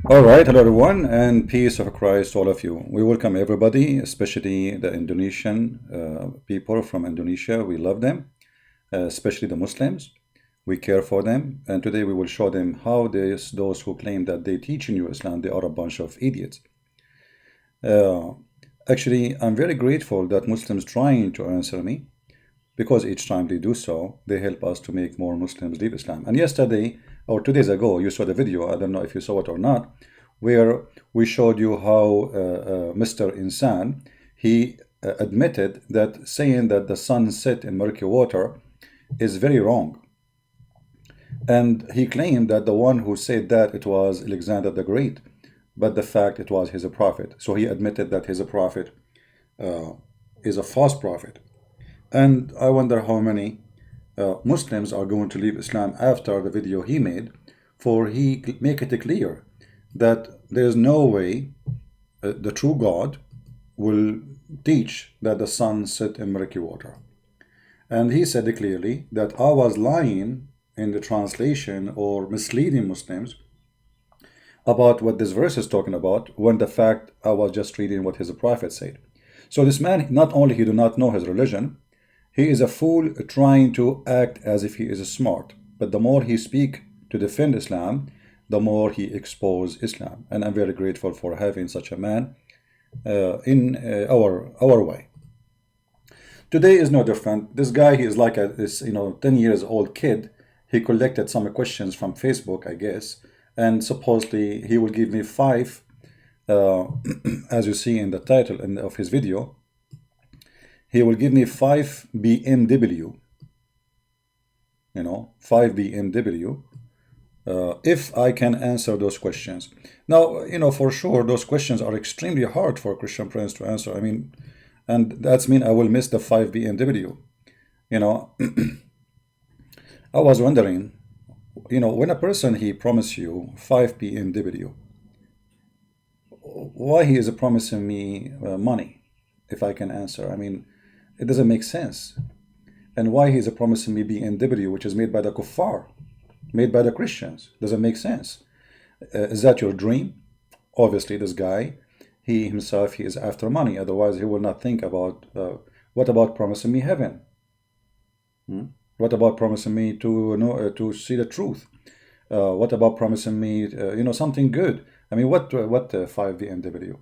All right, hello everyone, and peace of Christ to all of you. We welcome everybody, especially the Indonesian people from Indonesia. We love them, especially the Muslims. We care for them, and today we will show them how those who claim that they teach in Islam, they are a bunch of idiots. Uh, Actually, I'm very grateful that Muslims trying to answer me because each time they do so, they help us to make more Muslims leave Islam. And yesterday, or 2 days ago, you saw the video, I don't know if you saw it or not, where we showed you how Mr. Insan, he admitted that saying that the sun set in murky water is very wrong. And he claimed that the one who said that it was Alexander the Great, but the fact it was his prophet. So he admitted that his prophet is a false prophet. And I wonder how many Muslims are going to leave Islam after the video he made, for he make it clear that there is no way the true God will teach that the sun set in murky water. And he said clearly that I was lying in the translation or misleading Muslims about what this verse is talking about, when the fact I was just reading what his prophet said. So this man, not only he do not know his religion, he is a fool trying to act as if he is smart. But the more he speak to defend Islam, the more he expose Islam. And I'm very grateful for having such a man in our way. Today is no different. This guy, he is like this 10 years old kid. He collected some questions from Facebook, I guess, and supposedly he will give me five, as you see in the title of his video. He will give me 5 BMW, 5 BMW, if I can answer those questions. Now, for sure, those questions are extremely hard for a Christian prince to answer. I mean, and that's mean I will miss the 5 BMW. I was wondering, when a person, he promise you 5 BMW, why he is promising me money if I can answer? I mean, it doesn't make sense. And why he's promising me BMW, which is made by the kuffar, made by the Christians, doesn't make sense. Is that your dream? Obviously, this guy, he himself, he is after money. Otherwise, he will not think about, what about promising me heaven? What about promising me to see the truth? What about promising me, something good? I mean, what 5 BMW?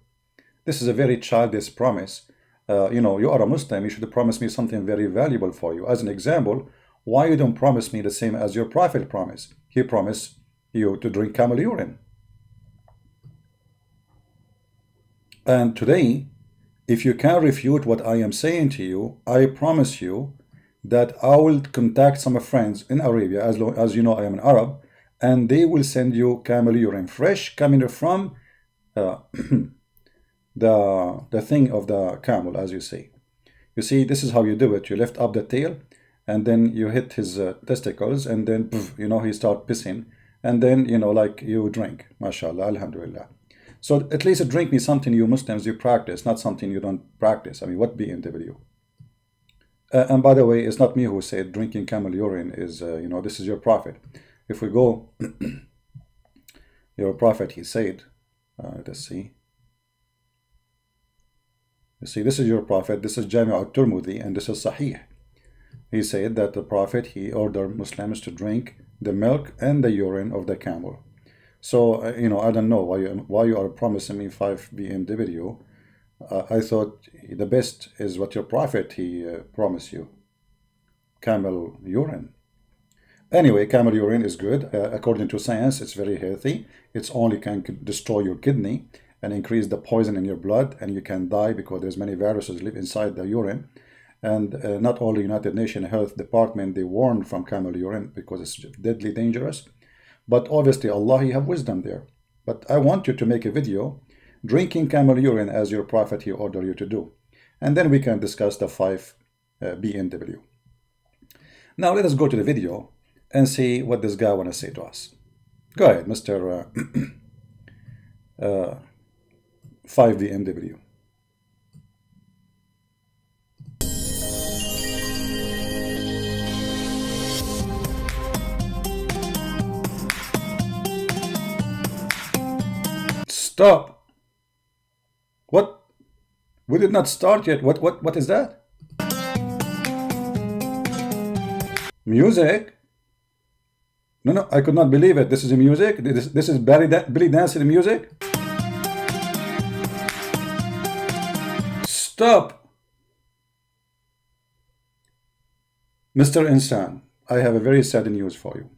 This is a very childish promise. You are a Muslim, you should promise me something very valuable for you. As an example, why you don't promise me the same as your prophet promised? He promised you to drink camel urine. And today, if you can refute what I am saying to you, I promise you that I will contact some friends in Arabia, as you know I am an Arab, and they will send you camel urine, fresh, coming from the thing of the camel, as you say. You see, this is how you do it. You lift up the tail, and then you hit his testicles, and then he start pissing, and then like you drink. MashaAllah, Alhamdulillah. So at least drink me something you Muslims you practice, not something you don't practice. I mean, what BMW? And by the way, it's not me who said drinking camel urine is this is your prophet. If we go, your prophet, he said, let's see. You see, this is your prophet, this is Jami' al-Turmudi, and this is Sahih. He said that the prophet, he ordered Muslims to drink the milk and the urine of the camel. So, I don't know why you are promising me 5 BMW. I thought the best is what your prophet, he promised you. Camel urine. Anyway, camel urine is good. According to science, it's very healthy. It's only can destroy your kidney and increase the poison in your blood, and you can die because there's many viruses live inside the urine. And not only United Nations Health Department, they warn from camel urine because it's deadly dangerous. But obviously Allah, he have wisdom there. But I want you to make a video drinking camel urine as your prophet he ordered you to do. And then we can discuss the 5 BMW. Now let us go to the video and see what this guy want to say to us. Go ahead, Mr. 5 BMW. Stop. What? We did not start yet. What is that? Music? No, I could not believe it. This is music? This is Billy dancing music? Stop. Mr. Insan, I have a very sad news for you.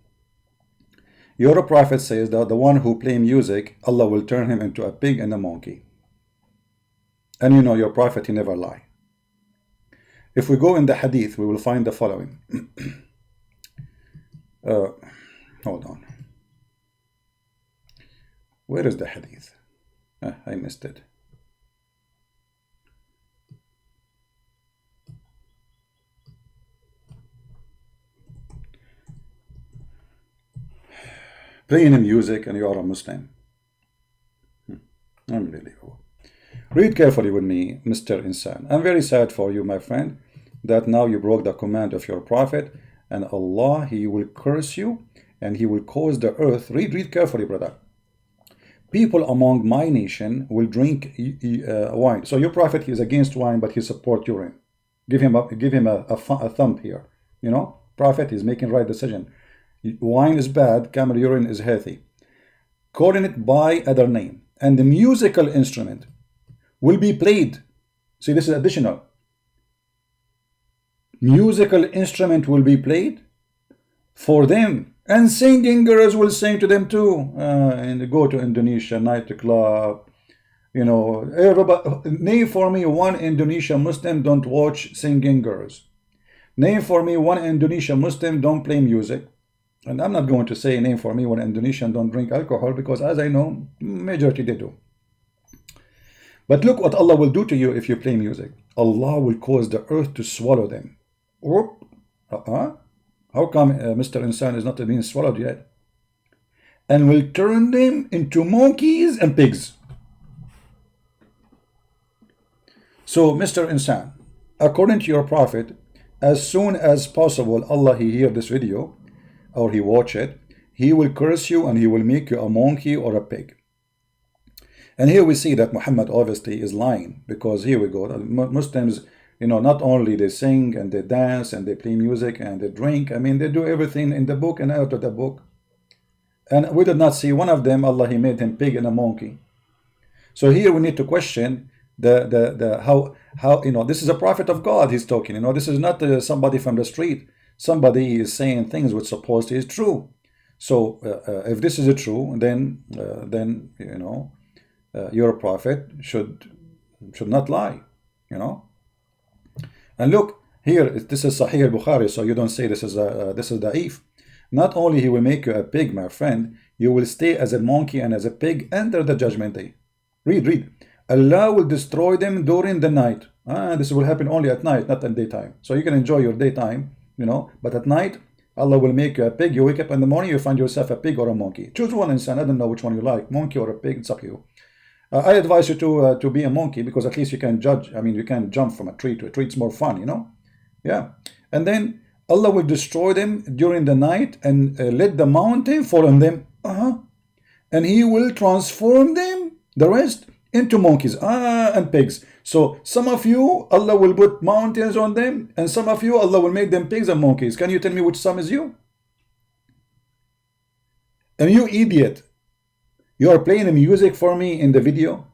Your prophet says that the one who play music, Allah will turn him into a pig and a monkey. And you know your prophet, he never lie. If we go in the hadith, we will find the following. Hold on. Where is the hadith? I missed it. Playing music and you are a Muslim. Unbelievable. Read carefully with me, Mr. Insan. I'm very sad for you, my friend, that now you broke the command of your prophet, and Allah, he will curse you and he will cause the earth. Read carefully, brother. People among my nation will drink wine. So your prophet, he is against wine, but he supports urine. Give him a thumb here. You know, prophet is making right decision. Wine is bad, camel urine is healthy. Calling it by other name. And the musical instrument will be played. See, this is additional. Musical instrument will be played for them. And singing girls will sing to them too. And go to Indonesia, nightclub. You know, everybody. Name for me one Indonesian Muslim don't watch singing girls. Name for me one Indonesian Muslim don't play music. And I'm not going to say name for me one Indonesian don't drink alcohol, because as I know, majority they do. But look what Allah will do to you if you play music. Allah will cause the earth to swallow them. How come Mr. Insan is not being swallowed yet? And will turn them into monkeys and pigs. So Mr. Insan, according to your prophet, as soon as possible, Allah, he hear this video, or he watch it, he will curse you and he will make you a monkey or a pig. And here we see that Muhammad obviously is lying, because here we go, Muslims, you know, not only they sing and they dance and they play music and they drink, I mean, they do everything in the book and out of the book. And we did not see one of them, Allah, he made him pig and a monkey. So here we need to question how, you know, this is a prophet of God he's talking, you know, this is not somebody from the street. Somebody is saying things which supposedly is true. So if this is true, then you know, your prophet should not lie, you know. And look here, this is Sahih al-Bukhari, so you don't say this is da'if. Not only he will make you a pig, my friend, you will stay as a monkey and as a pig under the judgment day. Read. Allah will destroy them during the night. This will happen only at night, not at daytime. So you can enjoy your daytime, you know, but at night Allah will make you a pig. You wake up in the morning, you find yourself a pig or a monkey. Choose one, Insan. I don't know which one you like, monkey or a pig, it's up to you. I advise you to be a monkey, because at least you can judge. I mean, you can jump from a tree to a tree. It's more fun, you know. Yeah. And then Allah will destroy them during the night and let the mountain fall on them. And he will transform them, the rest, into monkeys and pigs. So some of you, Allah will put mountains on them, and some of you, Allah will make them pigs and monkeys. Can you tell me which some is you? And you idiot, you are playing the music for me in the video.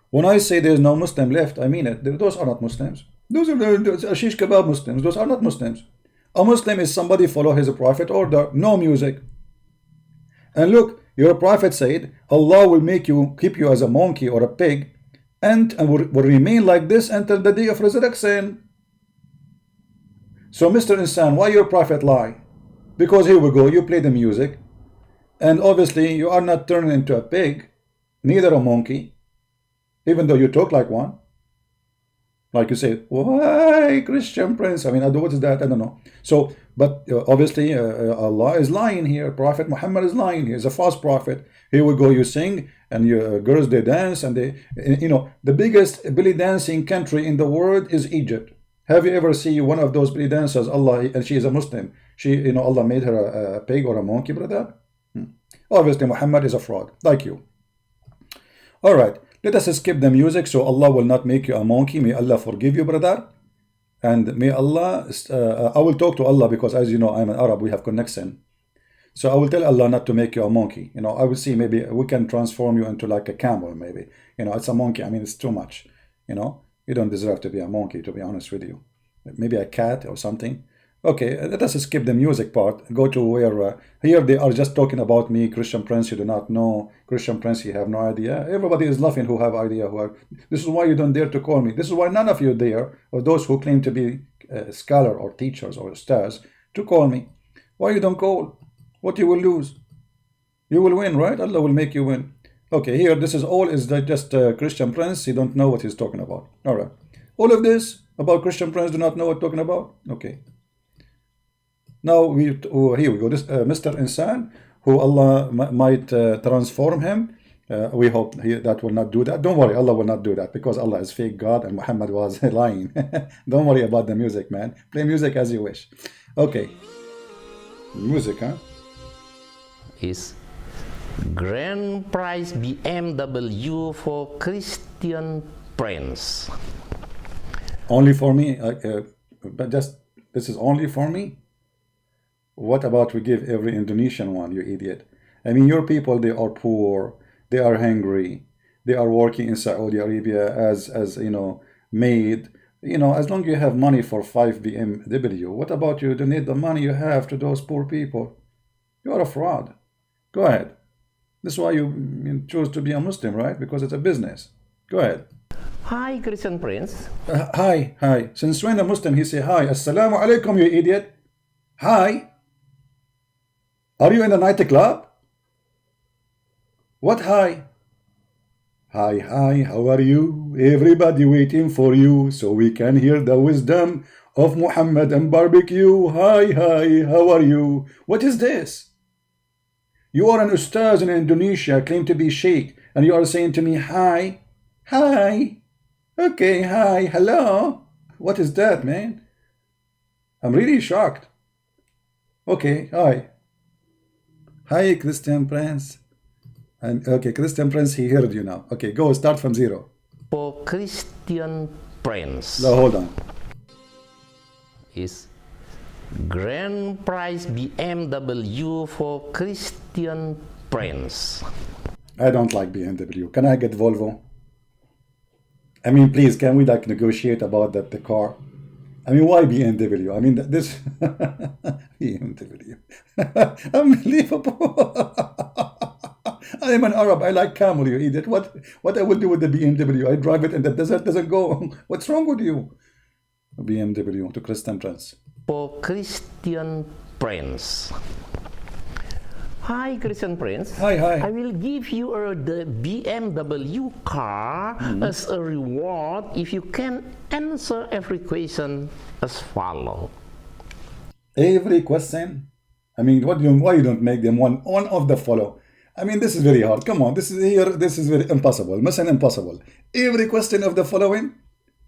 When I say there's no Muslim left, I mean it. Those are not Muslims. Those are shish kebab Muslims. Those are not Muslims. A Muslim is somebody follow his prophet order, no music. And look, your prophet said, Allah will keep you as a monkey or a pig, and will remain like this until the day of resurrection. So Mr. Insan, why your prophet lie? Because here we go, you play the music, and obviously you are not turning into a pig, neither a monkey, even though you talk like one. Like you say, why Christian Prince? I mean, what is that? I don't know. So, but obviously Allah is lying here. Prophet Muhammad is lying. He is a false prophet. Here we go, you sing, and your girls, they dance, and they, you know, the biggest belly dancing country in the world is Egypt. Have you ever seen one of those belly dancers? Allah, and she is a Muslim. She, you know, Allah made her a pig or a monkey, brother. Obviously, Muhammad is a fraud, like you. All right, let us skip the music so Allah will not make you a monkey. May Allah forgive you, brother. And may Allah, I will talk to Allah because, as you know, I'm an Arab, we have connection. So I will tell Allah not to make you a monkey. You know, I will see, maybe we can transform you into like a camel, maybe. You know, it's a monkey. I mean, it's too much. You know, you don't deserve to be a monkey, to be honest with you. Maybe a cat or something. Okay, let us skip the music part. Go to where, here they are just talking about me, Christian Prince, you do not know. Christian Prince, you have no idea. Everybody is laughing who have idea. This is why you don't dare to call me. This is why none of you dare, or those who claim to be scholar or teachers or stars, to call me. Why you don't call? What you will lose? You will win, right? Allah will make you win. Okay, here, this is all is just Christian Prince. He don't know what he's talking about. All right. All of this about Christian Prince do not know what talking about? Okay. Now, here we go. This Mr. Insan, who Allah might transform him. We hope that will not do that. Don't worry, Allah will not do that because Allah is fake God and Muhammad was lying. Don't worry about the music, man. Play music as you wish. Okay. Music, huh? Is grand prize BMW for Christian Prince. Only for me? But just, this is only for me? What about we give every Indonesian one, you idiot? I mean, your people, they are poor, they are hungry, they are working in Saudi Arabia as you know, maid. You know, as long as you have money for 5 BMW, what about you donate the money you have to those poor people? You are a fraud. Go ahead. This is why you choose to be a Muslim, right? Because it's a business. Go ahead. Hi, Christian Prince. Hi. Since when a Muslim, he say hi. Assalamu alaikum, you idiot. Hi. Are you in a nightclub? What hi? Hi, how are you? Everybody waiting for you so we can hear the wisdom of Muhammad and barbecue. Hi, how are you? What is this? You are an Ustadz in Indonesia, claim to be Sheikh, and you are saying to me, hi. Okay, hi, hello. What is that, man? I'm really shocked. Okay, hi. Hi, Christian Prince. And okay, Christian Prince, he heard you now. Okay, go, start from zero. For Christian Prince. No, hold on. Is grand prize BMW for Christian Prince. I don't like BMW. Can I get Volvo? I mean, please, can we like negotiate about the car? I mean, why BMW? I mean, this BMW. Unbelievable. I am an Arab. I like camel, you idiot. What I will do with the BMW? I drive it and the desert doesn't go. What's wrong with you? BMW to Christian Prince. For Christian Prince. Hi, Christian Prince. Hi. I will give you the BMW car as a reward if you can answer every question as follow. Every question? I mean, why you don't make them one of the follow? I mean, this is very hard. Come on, this is very impossible. Mission impossible. Every question of the following.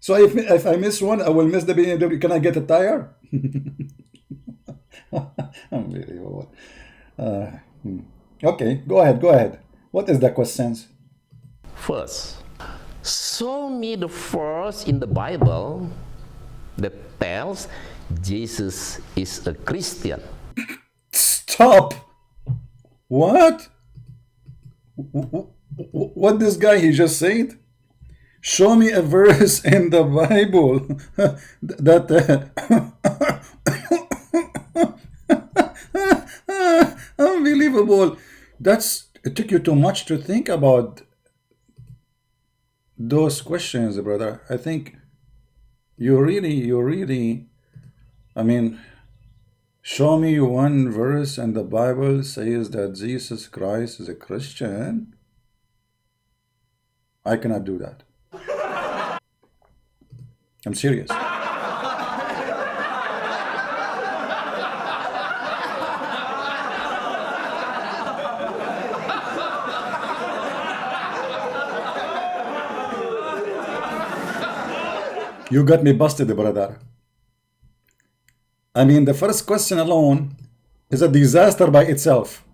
So if I miss one, I will miss the BMW. Can I get a tire? Unbelievable. Okay, go ahead. What is the questions? First, show me the verse in the Bible that tells Jesus is a Christian. Stop! What? What this guy he just said? Show me a verse in the Bible that unbelievable. It took you too much to think about those questions, brother. I think you really, I mean, show me one verse in the Bible says that Jesus Christ is a Christian. I cannot do that. I'm serious. You got me busted, brother. I mean, the first question alone is a disaster by itself.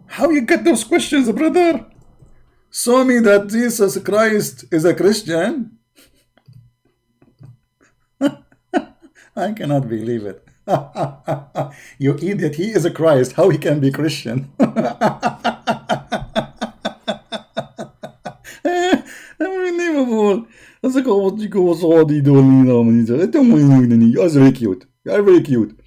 How you get those questions, brother? Show me that Jesus Christ is a Christian. I cannot believe it. You idiot, he is a Christ. How he can be Christian? Unbelievable. That's like, oh, what you go, so the That's very cute. You're very cute.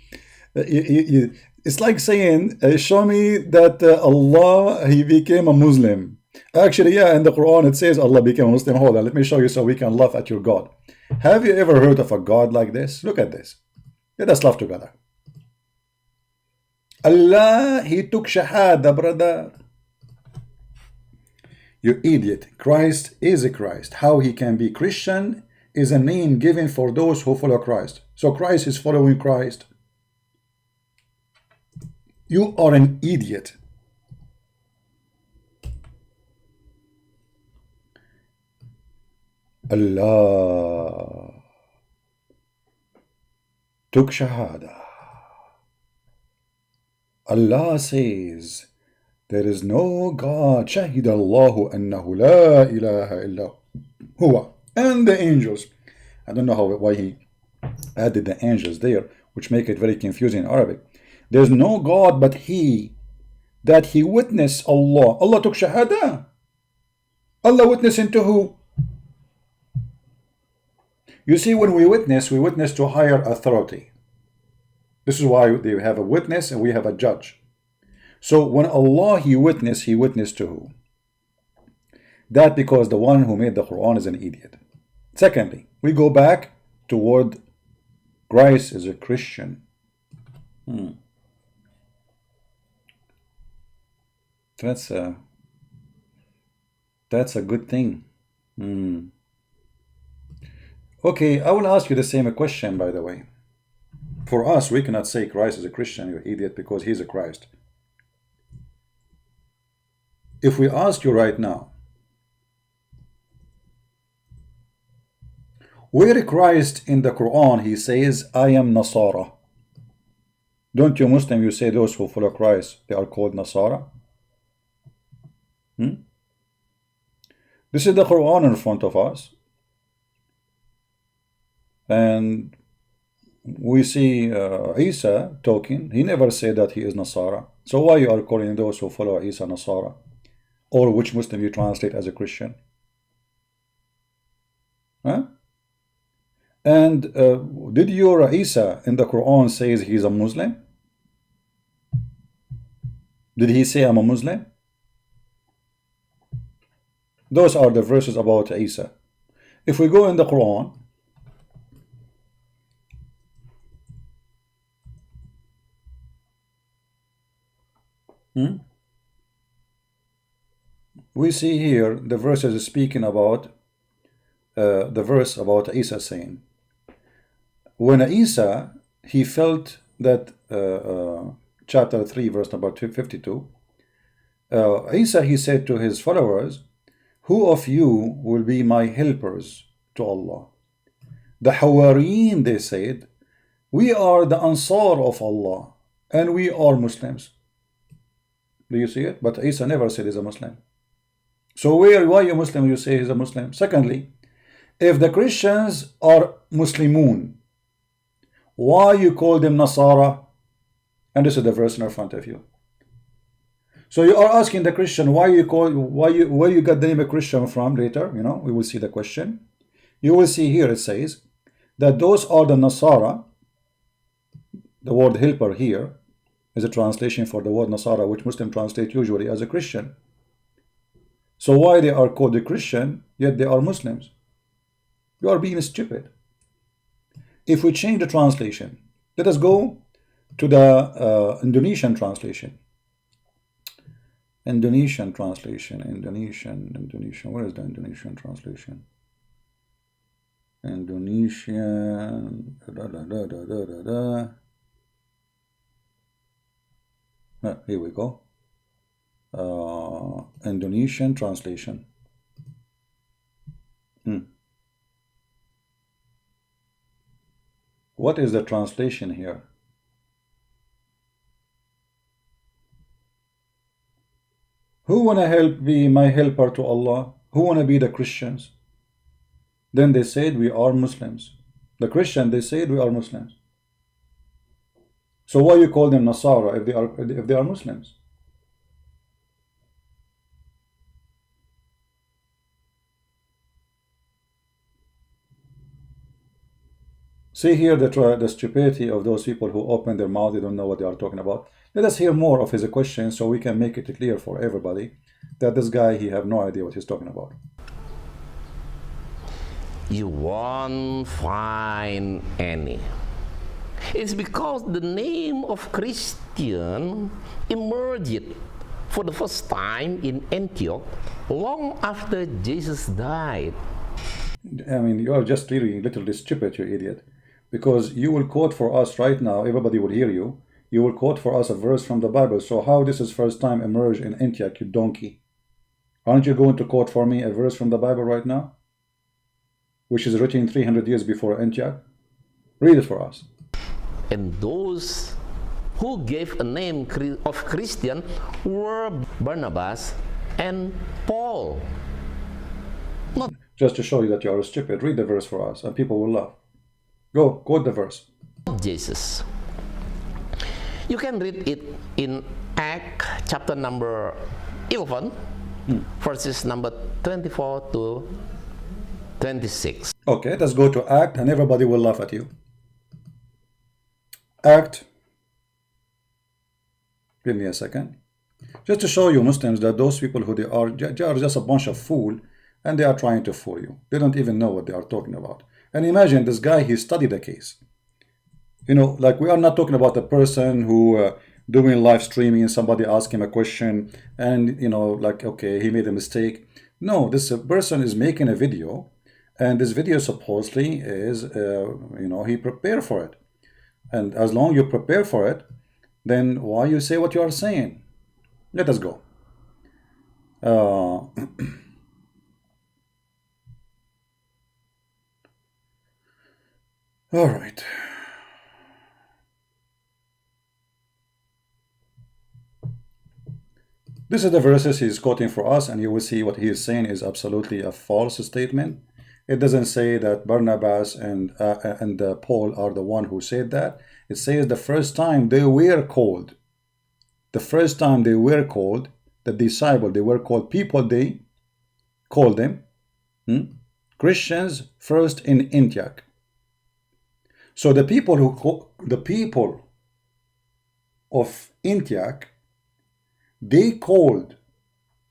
It's like saying, show me that Allah, he became a Muslim. Actually, yeah, in the Quran it says Allah became a Muslim. Hold on, let me show you so we can laugh at your God. Have you ever heard of a God like this? Look at this. Let us laugh together. Allah, he took Shahada, brother. You idiot. Christ is a Christ. How he can be Christian is a name given for those who follow Christ. So Christ is following Christ. You are an idiot. Allah took Shahada. Allah says, there is no God. Shahid Allahu annahu la ilaha illa huwa. And the angels. I don't know why he added the angels there, which make it very confusing in Arabic. There's no God but he, that he witnessed Allah. Allah took Shahada. Allah witnessing to who? You see, when we witness to higher authority. This is why they have a witness and we have a judge. So when Allah, he witnessed to who? That because the one who made the Quran is an idiot. Secondly, we go back toward Christ is a Christian. That's a good thing. Okay, I will ask you the same question, by the way. For us, we cannot say Christ is a Christian, you idiot, because he's a Christ. If we ask you right now, where Christ in the Quran, he says, I am Nasara. Don't you Muslim, you say those who follow Christ, they are called Nasara? This is the Quran in front of us. And we see Isa talking. He never said that he is Nasara. So why you are calling those who follow Isa Nasara? Or which Muslim you translate as a Christian? Huh? And did your Isa in the Quran says he's a Muslim? Did he say I'm a Muslim? Those are the verses about Isa. If we go in the Quran, we see here the verses speaking about the verse about Isa saying, when Isa, he felt that chapter 3 verse number 52, Isa, he said to his followers, who of you will be my helpers to Allah? The Hawariyeen, they said, we are the Ansar of Allah and we are Muslims. Do you see it? But Isa never said he's a Muslim. So why you Muslim you say he's a Muslim? Secondly, if the Christians are Muslimun, why you call them Nasara? And this is the verse in front of you. So you are asking the Christian why you got the name of Christian from later, you know, we will see the question. You will see here it says that those are the Nasara. The word helper here is a translation for the word Nasara, which Muslim translate usually as a Christian. So why they are called a Christian, yet they are Muslims? You are being stupid. If we change the translation, let us go to the Indonesian translation. Indonesian, where is the Indonesian translation? Indonesian, here we go. Indonesian translation. What is the translation here? Who wanna be my helper to Allah? Who wanna be the Christians? Then they said, we are Muslims. The Christian, they said, we are Muslims. So why you call them Nasara if they are Muslims? See here the stupidity of those people who open their mouth, they don't know what they are talking about. Let us hear more of his question so we can make it clear for everybody that this guy, he have no idea what he's talking about. You won't find any. It's because the name of Christian emerged for the first time in Antioch long after Jesus died. I mean, you are just really literally stupid, you idiot. Because you will quote for us right now, everybody will hear you. You will quote for us a verse from the Bible. So how this is first time emerged in Antioch, you donkey? Aren't you going to quote for me a verse from the Bible right now? Which is written 300 years before Antioch? Read it for us. And those who gave a name of Christian were Barnabas and Paul. Not Just to show you that you are stupid, read the verse for us and people will laugh. Go, quote the verse. Jesus. You can read it in Acts chapter number 11, verses number 24 to 26. Okay, let's go to Act and everybody will laugh at you. Act. Give me a second. Just to show you Muslims that those people who they are just a bunch of fool and they are trying to fool you. They don't even know what they are talking about. And imagine this guy, he studied the case. You know, like we are not talking about a person who doing live streaming and somebody asked him a question and, you know, like, okay, he made a mistake. No, this person is making a video and this video supposedly is, you know, he prepared for it. And as long you prepare for it, then why you say what you are saying? Let us go. All right. This is the verses he's quoting for us, and you will see what he is saying is absolutely a false statement. It doesn't say that Barnabas and Paul are the one who said that. It says the first time they were called. The first time they were called, the disciple, they were called people, they called them Christians first in Antioch. So the people of Antioch, they called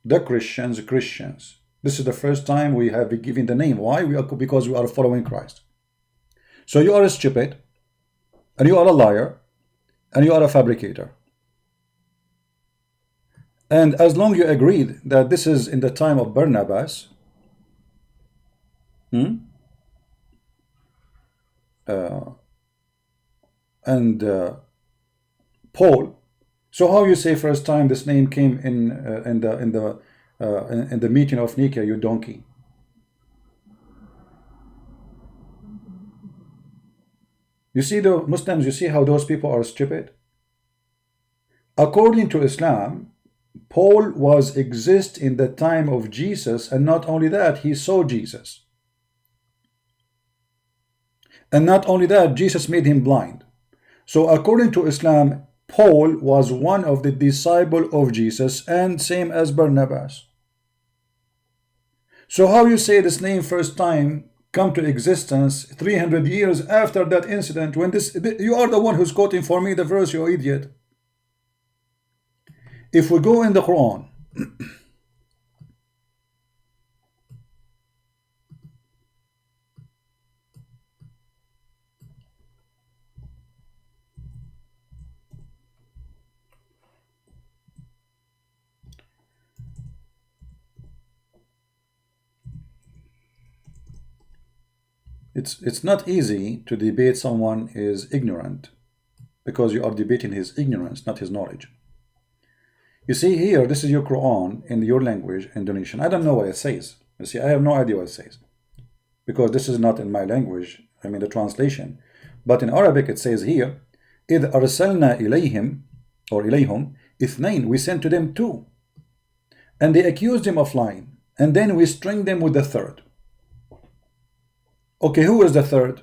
the Christians Christians. This is the first time we have been given the name. Why? Because we are following Christ. So you are stupid, and you are a liar, and you are a fabricator. And as long you agreed that this is in the time of Barnabas, and Paul, so how you say first time this name came in the meeting of Nicaea, you donkey? You see the Muslims, you see how those people are stupid? According to Islam, Paul was exist in the time of Jesus, and not only that, he saw Jesus. And not only that, Jesus made him blind. So according to Islam, Paul was one of the disciples of Jesus, and same as Barnabas. So how you say this name first time come to existence 300 years after that incident, when you are the one who's quoting for me the verse, you idiot. If we go in the Quran, it's not easy to debate someone is ignorant, because you are debating his ignorance, not his knowledge. You see here, this is your Quran in your language, Indonesian. I don't know what it says. You see, I have no idea what it says, because this is not in my language, I mean the translation. But in Arabic it says here, إِذْ أَرْسَلْنَا إِلَيْهِمْ or إِلَيْهُمْ إِثْنَيْنِ, we sent to them two. and they accused him of lying, and then we string them with the third. Okay, who is the third?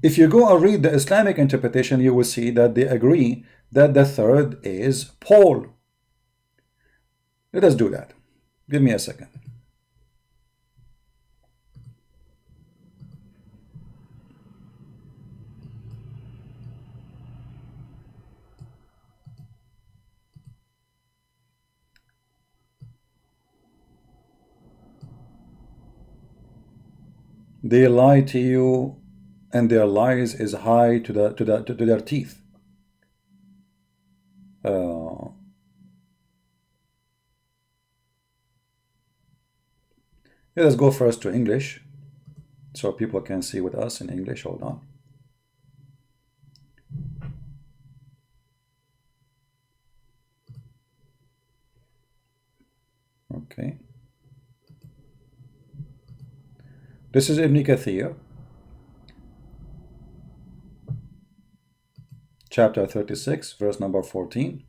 If you go and read the Islamic interpretation, you will see that they agree that the third is Paul. Let us do that. Give me a second. They lie to you, and their lies is high to their teeth. Let us go first to English, so people can see with us in English. Hold on. Okay. This is Ibn Kathir, chapter 36, verse number 14.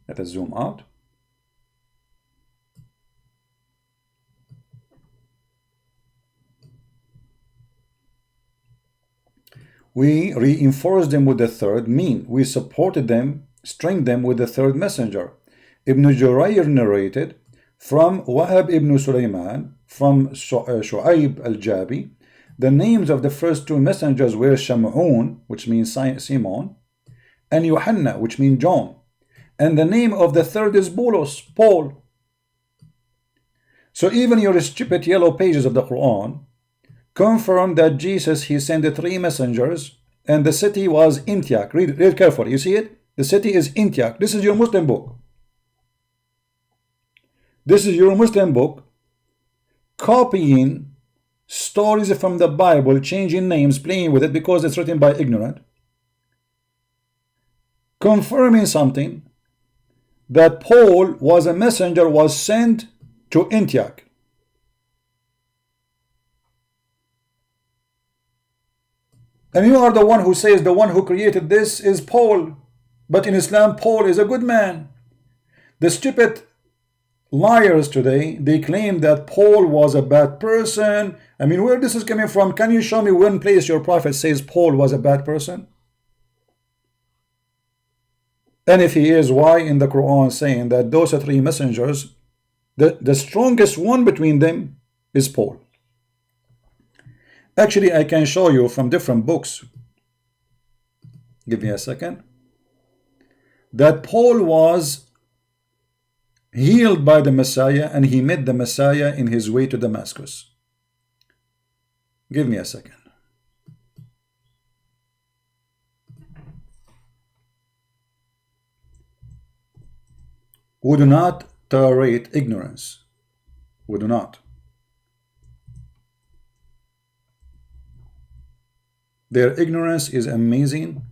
Let us zoom out. We reinforced them with the third mean. We supported them, stringed them with the third messenger. Ibn Jurayr narrated from Wahab ibn Sulaiman, from Shu'aib al-Jabi, the names of the first two messengers were Shamun, which means Simon, and Yohanna, which means John. And the name of the third is Boulos, Paul. So even your stupid yellow pages of the Quran confirm that Jesus, he sent the three messengers, and the city was Antioch. Read carefully. You see it? The city is Antioch. This is your Muslim book. This is your Muslim book copying stories from the Bible, changing names, playing with it because it's written by ignorant, confirming something that Paul was a messenger, was sent to Antioch. And you are the one who says the one who created this is Paul. But in Islam, Paul is a good man. The stupid liars today, they claim that Paul was a bad person. I mean, where this is coming from? Can you show me one place your prophet says Paul was a bad person? And if he is, why in the Quran saying that those three messengers, the strongest one between them is Paul? Actually, I can show you from different books. Give me a second. That Paul was healed by the Messiah, and he met the Messiah in his way to Damascus. Give me a second. We do not tolerate ignorance. We do not. Their ignorance is amazing,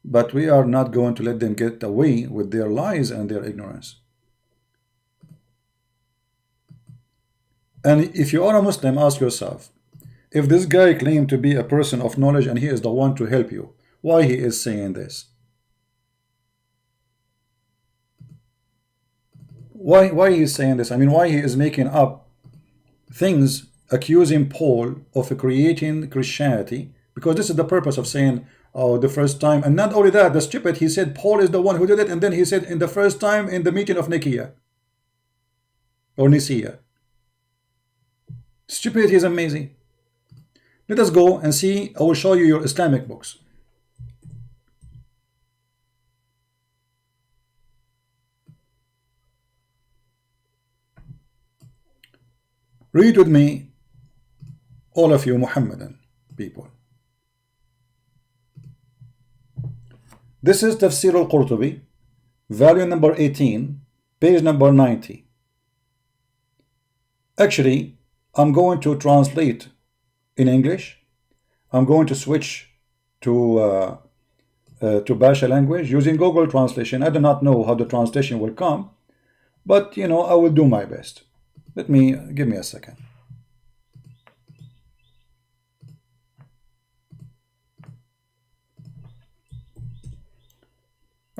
but we are not going to let them get away with their lies and their ignorance. And if you are a Muslim, ask yourself, if this guy claimed to be a person of knowledge and he is the one to help you, why he is saying this? Why he is saying this? I mean, why he is making up things accusing Paul of creating Christianity? Because this is the purpose of saying, oh, the first time. And not only that, the stupid, he said Paul is the one who did it, and then he said in the first time in the meeting of Nicaea or Nicaea. Stupidity is amazing. Let us go and see. I will show you your Islamic books. Read with me, all of you Muhammadan people. This is Tafsir al-Qurtubi, volume number 18, page number 90. Actually, I'm going to translate in English. I'm going to switch to Basha language using Google Translation. I do not know how the translation will come, but you know, I will do my best. Give me a second.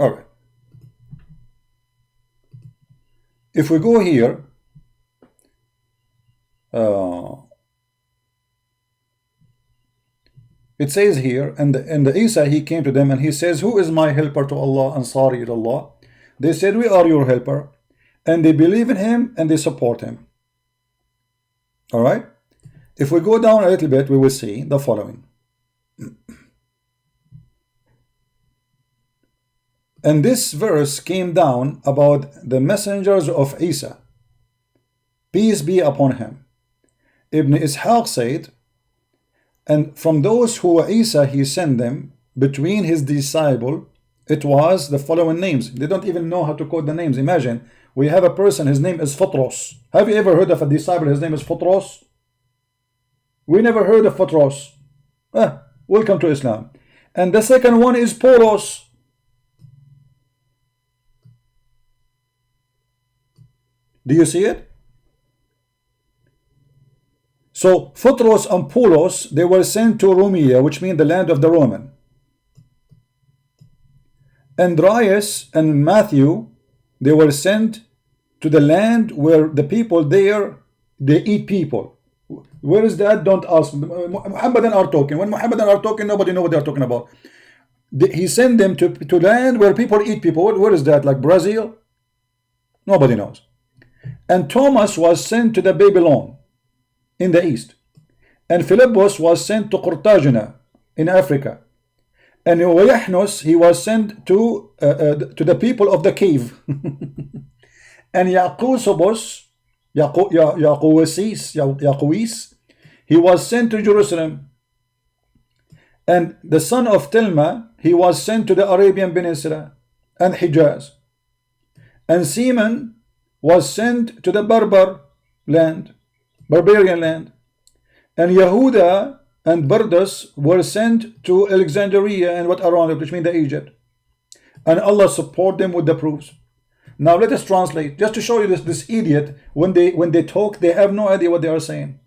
All right. If we go here, it says here, and Isa, he came to them and he says, who is my helper to Allah, Ansari ilallah? They said, we are your helper. And they believe in him and they support him. All right. If we go down a little bit, we will see the following. And this verse came down about the messengers of Isa, peace be upon him. Ibn Ishaq said, and from those who Isa he sent them, between his disciple, it was the following names. They don't even know how to quote the names. Imagine, we have a person, his name is Photros. Have you ever heard of a disciple, his name is Photros? We never heard of Photros. Welcome to Islam. And the second one is Polos. Do you see it? So Photros and Polos, they were sent to Romia, which means the land of the Roman. Andreas and Matthew, they were sent to the land where the people there, they eat people. Where is that? Don't ask. Muhammadan are talking. When Muhammadan are talking, nobody knows what they are talking about. He sent them to land where people eat people. Where is that? Like Brazil? Nobody knows. And Thomas was sent to the Babylon in the east. And Philippus was sent to Cartagena in Africa. And Oyahnos, he was sent to the people of the cave. And Yaqusobos, Yaquis, he was sent to Jerusalem. And the son of Telma, he was sent to the Arabian Peninsula and Hijaz. And Seaman was sent to the barbarian land. And Yehuda and Bardas were sent to Alexandria and what around it, which means the Egypt. And Allah support them with the proofs. Now let us translate, just to show you this idiot, when they talk, they have no idea what they are saying.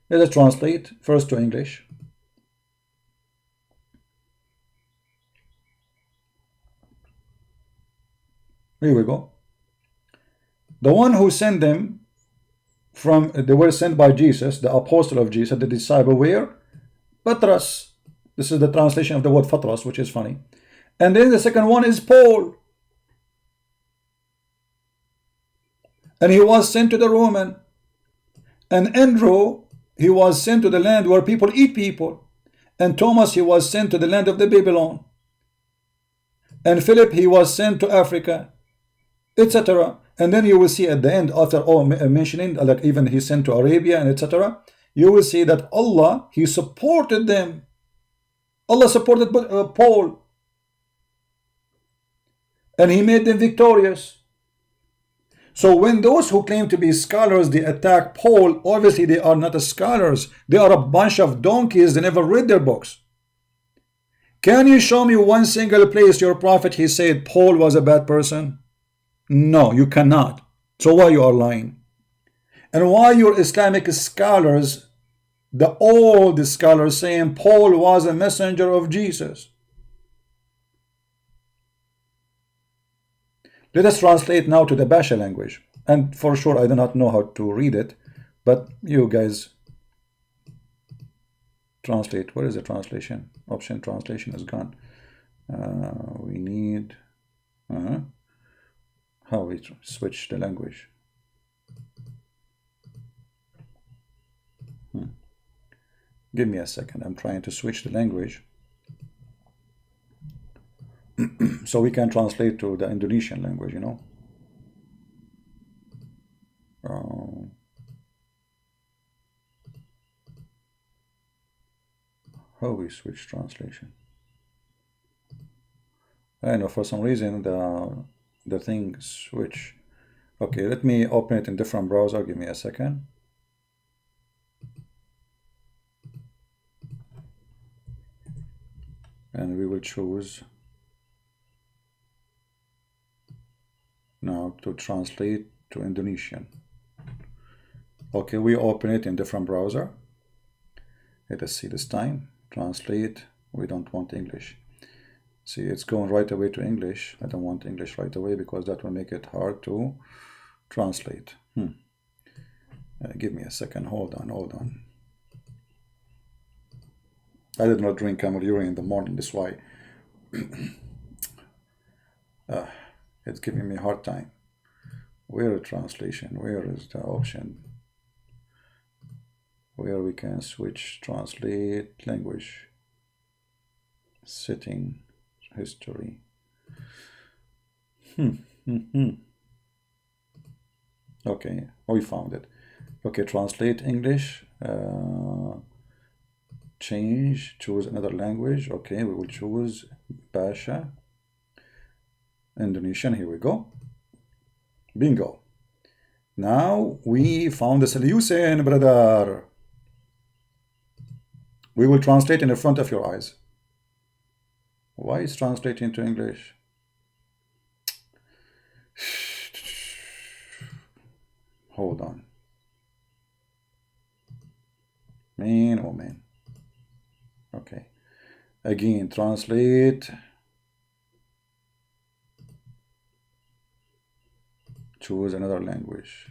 Let us translate first to English. Here we go. The one who sent them they were sent by Jesus, the apostle of Jesus, the disciple, where? Patras. This is the translation of the word Patras, which is funny. And then the second one is Paul. And he was sent to the Roman. And Andrew, he was sent to the land where people eat people. And Thomas, he was sent to the land of the Babylon. And Philip, he was sent to Africa, etc. And then you will see at the end, after all mentioning, like even he sent to Arabia and etc., you will see that Allah, he supported them. Allah supported Paul. And he made them victorious. So when those who claim to be scholars, they attack Paul, obviously they are not scholars. They are a bunch of donkeys. They never read their books. Can you show me one single place your prophet, he said Paul was a bad person? No, you cannot. So why you are lying? And why your Islamic scholars, the old scholars, saying Paul was a messenger of Jesus? Let us translate now to the Basha language. And for sure, I do not know how to read it, but you guys translate. Where is the translation? Option translation is gone. We need... how we switch the language. Give me a second. I'm trying to switch the language. So we can translate to the Indonesian language, you know. How we switch translation? I know for some reason the thing switch. Okay, let me open it in different browser. Give me a second. And we will choose now to translate to Indonesian. Okay, we open it in different browser. Let us see this time. Translate. We don't want English. See, it's going right away to English. I don't want English right away because that will make it hard to translate. Give me a second. Hold on. I did not drink camel urine in the morning. That's why it's giving me a hard time. Where is translation? Where is the option where we can switch translate language? Setting, history. Okay, we found it. Okay, translate English. Change, choose another language. Okay, we will choose Basha, Indonesian. Here we go. Bingo. Now we found the solution, brother. We will translate in the front of your eyes. Why is translating to English? Hold on. Man, oh man. Okay. Again, translate. Choose another language.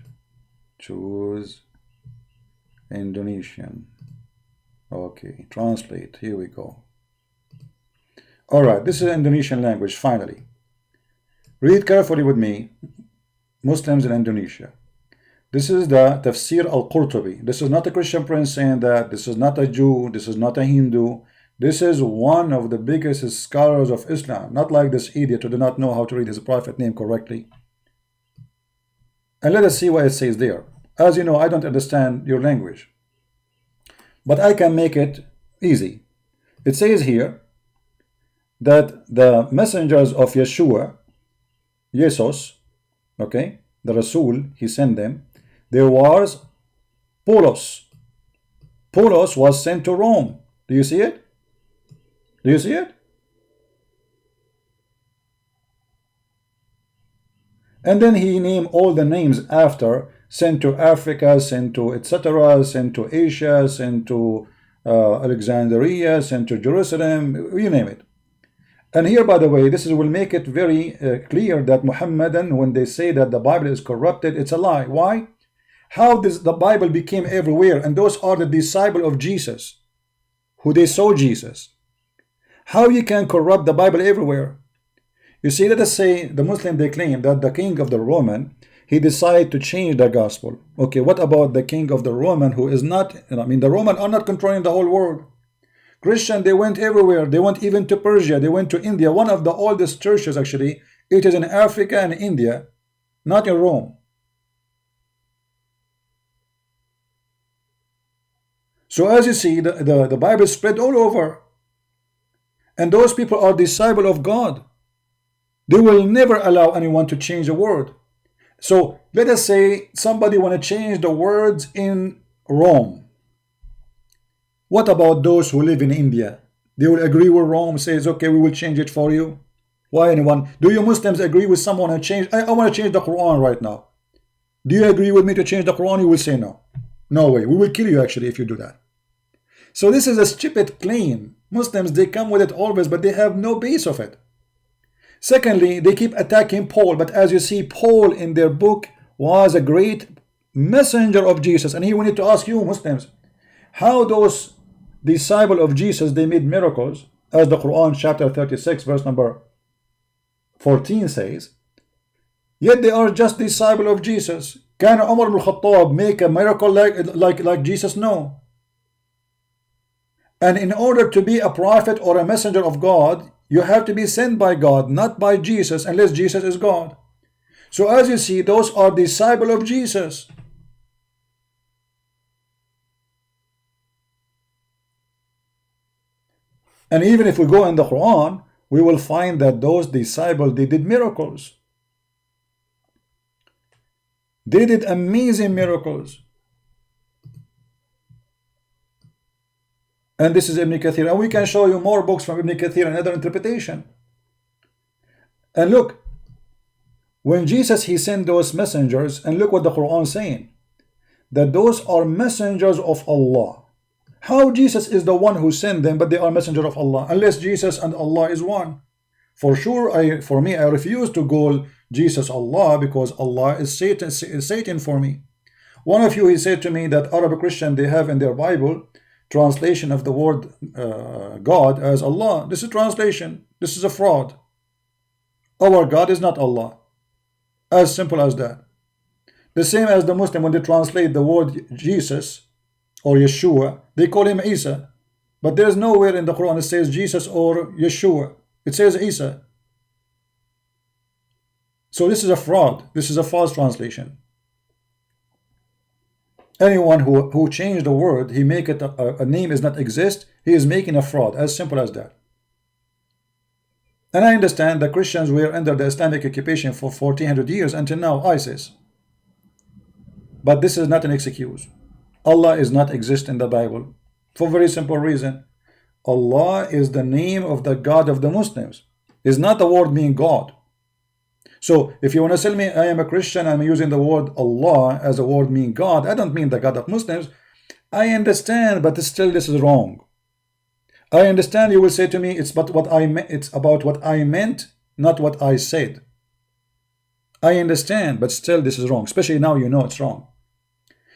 Choose Indonesian. Okay, translate. Here we go. Alright, this is Indonesian language, finally. Read carefully with me. Muslims in Indonesia. This is the Tafsir al-Qurtubi. This is not a Christian prince saying that. This is not a Jew. This is not a Hindu. This is one of the biggest scholars of Islam. Not like this idiot who did not know how to read his prophet name correctly. And let us see what it says there. As you know, I don't understand your language, but I can make it easy. It says here that the messengers of Yeshua, Jesus, okay, the Rasul, he sent them. There was Paulos. Paulos was sent to Rome. Do you see it? Do you see it? And then he named all the names after, sent to Africa, sent to etc., sent to Asia, sent to Alexandria, sent to Jerusalem, you name it. And here, by the way, this will make it very clear that Muhammadan, when they say that the Bible is corrupted, it's a lie. Why? How does the Bible became everywhere? And those are the disciples of Jesus, who they saw Jesus. How you can corrupt the Bible everywhere? You see, let us say the Muslim, they claim that the king of the Roman, he decided to change the gospel. Okay, what about the king of the Roman who is not, I mean, the Roman are not controlling the whole world. Christian, they went everywhere. They went even to Persia. They went to India. One of the oldest churches, actually, it is in Africa and India, not in Rome. So as you see, the Bible spread all over. And those people are disciples of God. They will never allow anyone to change a word. So let us say somebody want to change the words in Rome. What about those who live in India? They will agree with Rome, says, okay, we will change it for you. Why anyone? Do you Muslims agree with someone to change? I want to change the Quran right now. Do you agree with me to change the Quran? You will say no. No way. We will kill you actually if you do that. So this is a stupid claim. Muslims, they come with it always, but they have no base of it. Secondly, they keep attacking Paul, but as you see, Paul in their book was a great messenger of Jesus. And here we need to ask you, Muslims, how those disciples of Jesus, they made miracles, as the Quran chapter 36 verse number 14 says, yet they are just disciples of Jesus. Can Umar ibn Khattab make a miracle like Jesus? No. And in order to be a prophet or a messenger of God, you have to be sent by God, not by Jesus, unless Jesus is God. So as you see, those are disciples of Jesus. And even if we go in the Quran, we will find that those disciples, they did miracles. They did amazing miracles. And this is Ibn Kathir. And we can show you more books from Ibn Kathir and other interpretation. And look, when Jesus, he sent those messengers, and look what the Quran is saying, that those are messengers of Allah. How Jesus is the one who sent them, but they are messenger of Allah, unless Jesus and Allah is one. For sure, for me, I refuse to call Jesus Allah, because Allah is Satan for me. One of you, he said to me that Arab Christian, they have in their Bible translation of the word God as Allah. This is translation. This is a fraud. Our God is not Allah. As simple as that. The same as the Muslim, when they translate the word Jesus or Yeshua, they call him Isa. But there is nowhere in the Quran it says Jesus or Yeshua. It says Isa. So this is a fraud. This is a false translation. Anyone who changed the word, he make it a name is not exist, he is making a fraud. As simple as that. And I understand that Christians were under the Islamic occupation for 1400 years until now, ISIS. But this is not an excuse. Allah is not exist in the Bible for a very simple reason. Allah is the name of the God of the Muslims. It's not the word meaning God. So if you want to tell me I am a Christian, I'm using the word Allah as a word meaning God, I don't mean the God of Muslims. I understand, but still this is wrong. I understand you will say to me, it's about what I meant, not what I said. I understand, but still this is wrong, especially now you know it's wrong.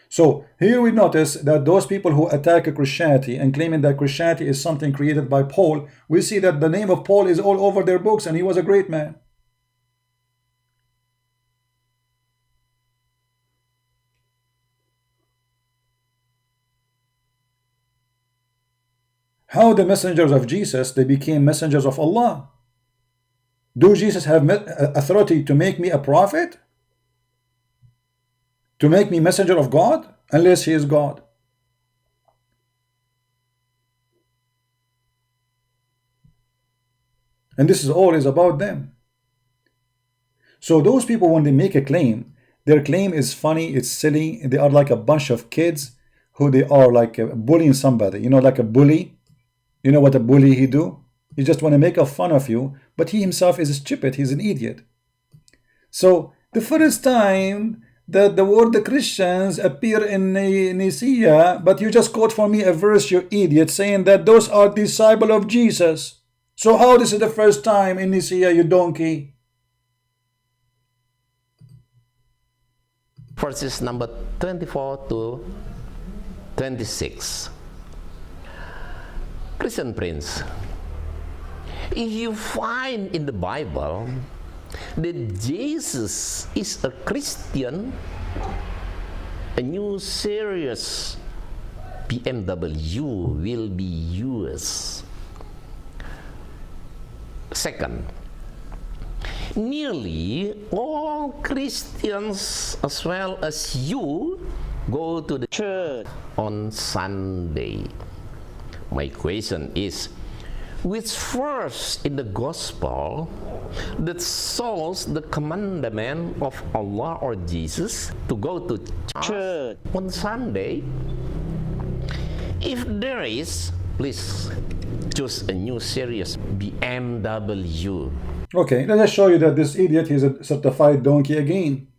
So here we notice that those people who attack Christianity and claiming that Christianity is something created by Paul, we see that the name of Paul is all over their books, and he was a great man. How the messengers of Jesus, they became messengers of Allah? Do Jesus have authority to make me a prophet? To make me messenger of God? Unless he is God. And this is all is about them. So those people, when they make a claim, their claim is funny, it's silly. They are like a bunch of kids who they are like bullying somebody. You know, like a bully. You know what a bully he do? He just want to make a fun of you, but he himself is stupid. He's an idiot. So the first time that the word the Christians appear in Nicaea, but you just quote for me a verse, you idiot, saying that those are disciples of Jesus. So how this is the first time in Nicaea, you donkey? Verses number 24 to 26. Christian Prince, if you find in the Bible that Jesus is a Christian, a new series BMW will be yours. Second, nearly all Christians as well as you go to the church on Sunday. My question is, which verse in the gospel that shows the commandment of Allah or Jesus to go to church on Sunday? If there is, please choose a new series BMW. Okay, let us show you that this idiot is a certified donkey again.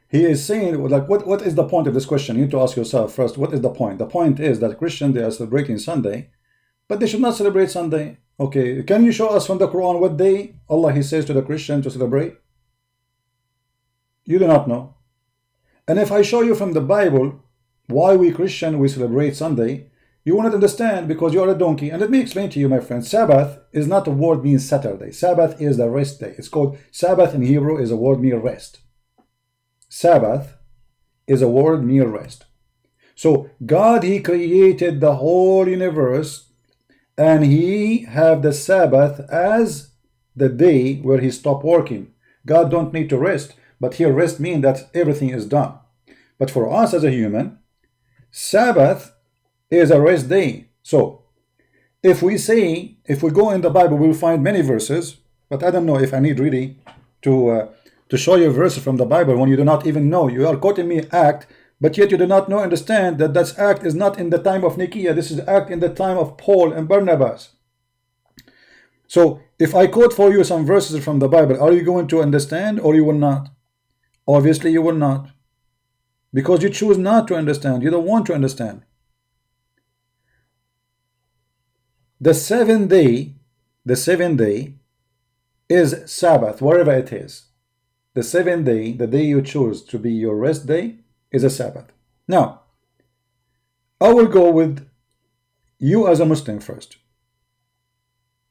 He is saying, like, what is the point of this question? You need to ask yourself first, what is the point? The point is that Christians, they are celebrating Sunday, but they should not celebrate Sunday. Okay, can you show us from the Quran what day Allah, he says to the Christian to celebrate? You do not know. And if I show you from the Bible why we Christian, we celebrate Sunday, you will not understand, because you are a donkey. And let me explain to you, my friend, Sabbath is not a word means Saturday. Sabbath is the rest day. It's called, Sabbath in Hebrew is a word mean rest. Sabbath is a word mean rest. So God, he created the whole universe, and he have the Sabbath as the day where he stopped working. God don't need to rest, but here rest means that everything is done. But for us as a human, Sabbath is a rest day. So if we go in the Bible, we'll find many verses, but I don't know if I need really to show you verses from the Bible when you do not even know. You are quoting me act, but yet you do not know, understand that that act is not in the time of Nicaea. This is act in the time of Paul and Barnabas. So if I quote for you some verses from the Bible, are you going to understand or you will not? Obviously you will not, because you choose not to understand. You don't want to understand. The seventh day is Sabbath, wherever it is. The seventh day, the day you choose to be your rest day, is a Sabbath. Now, I will go with you as a Muslim first,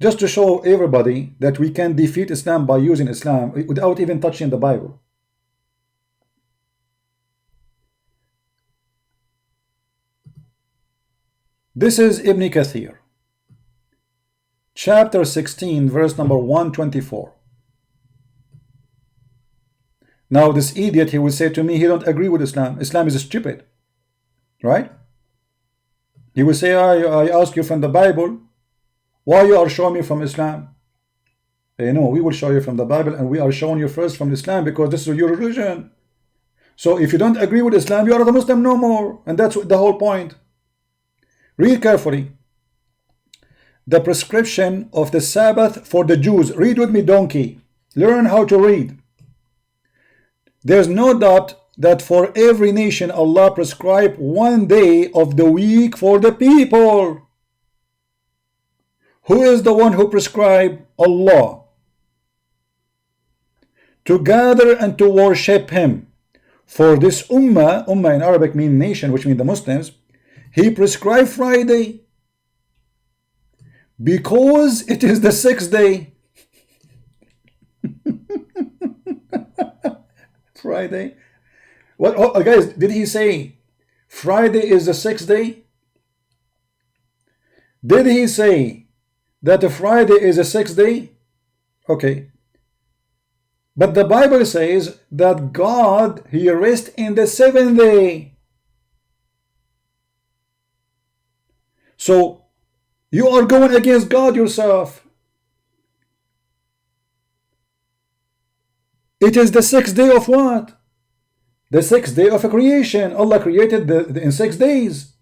just to show everybody that we can defeat Islam by using Islam without even touching the Bible. This is Ibn Kathir, chapter 16, verse number 124. Now this idiot, he will say to me, he don't agree with Islam. Islam is stupid, right? He will say, I ask you from the Bible, why you are showing me from Islam? No, we will show you from the Bible, and we are showing you first from Islam because this is your religion. So if you don't agree with Islam, you are not a Muslim no more, and that's the whole point. Read carefully. The prescription of the Sabbath for the Jews. Read with me, donkey. Learn how to read. There's no doubt that for every nation Allah prescribed one day of the week for the people. Who is the one who prescribed? Allah. To gather and to worship Him. For this ummah in Arabic means nation, which means the Muslims, He prescribed Friday because it is the sixth day. Friday. What, oh, guys, did he say Friday is the sixth day? Did he say that Friday is the sixth day? Okay. But the Bible says that God, He rests in the seventh day. So you are going against God yourself. It is the sixth day of what? The sixth day of a creation. Allah created in 6 days.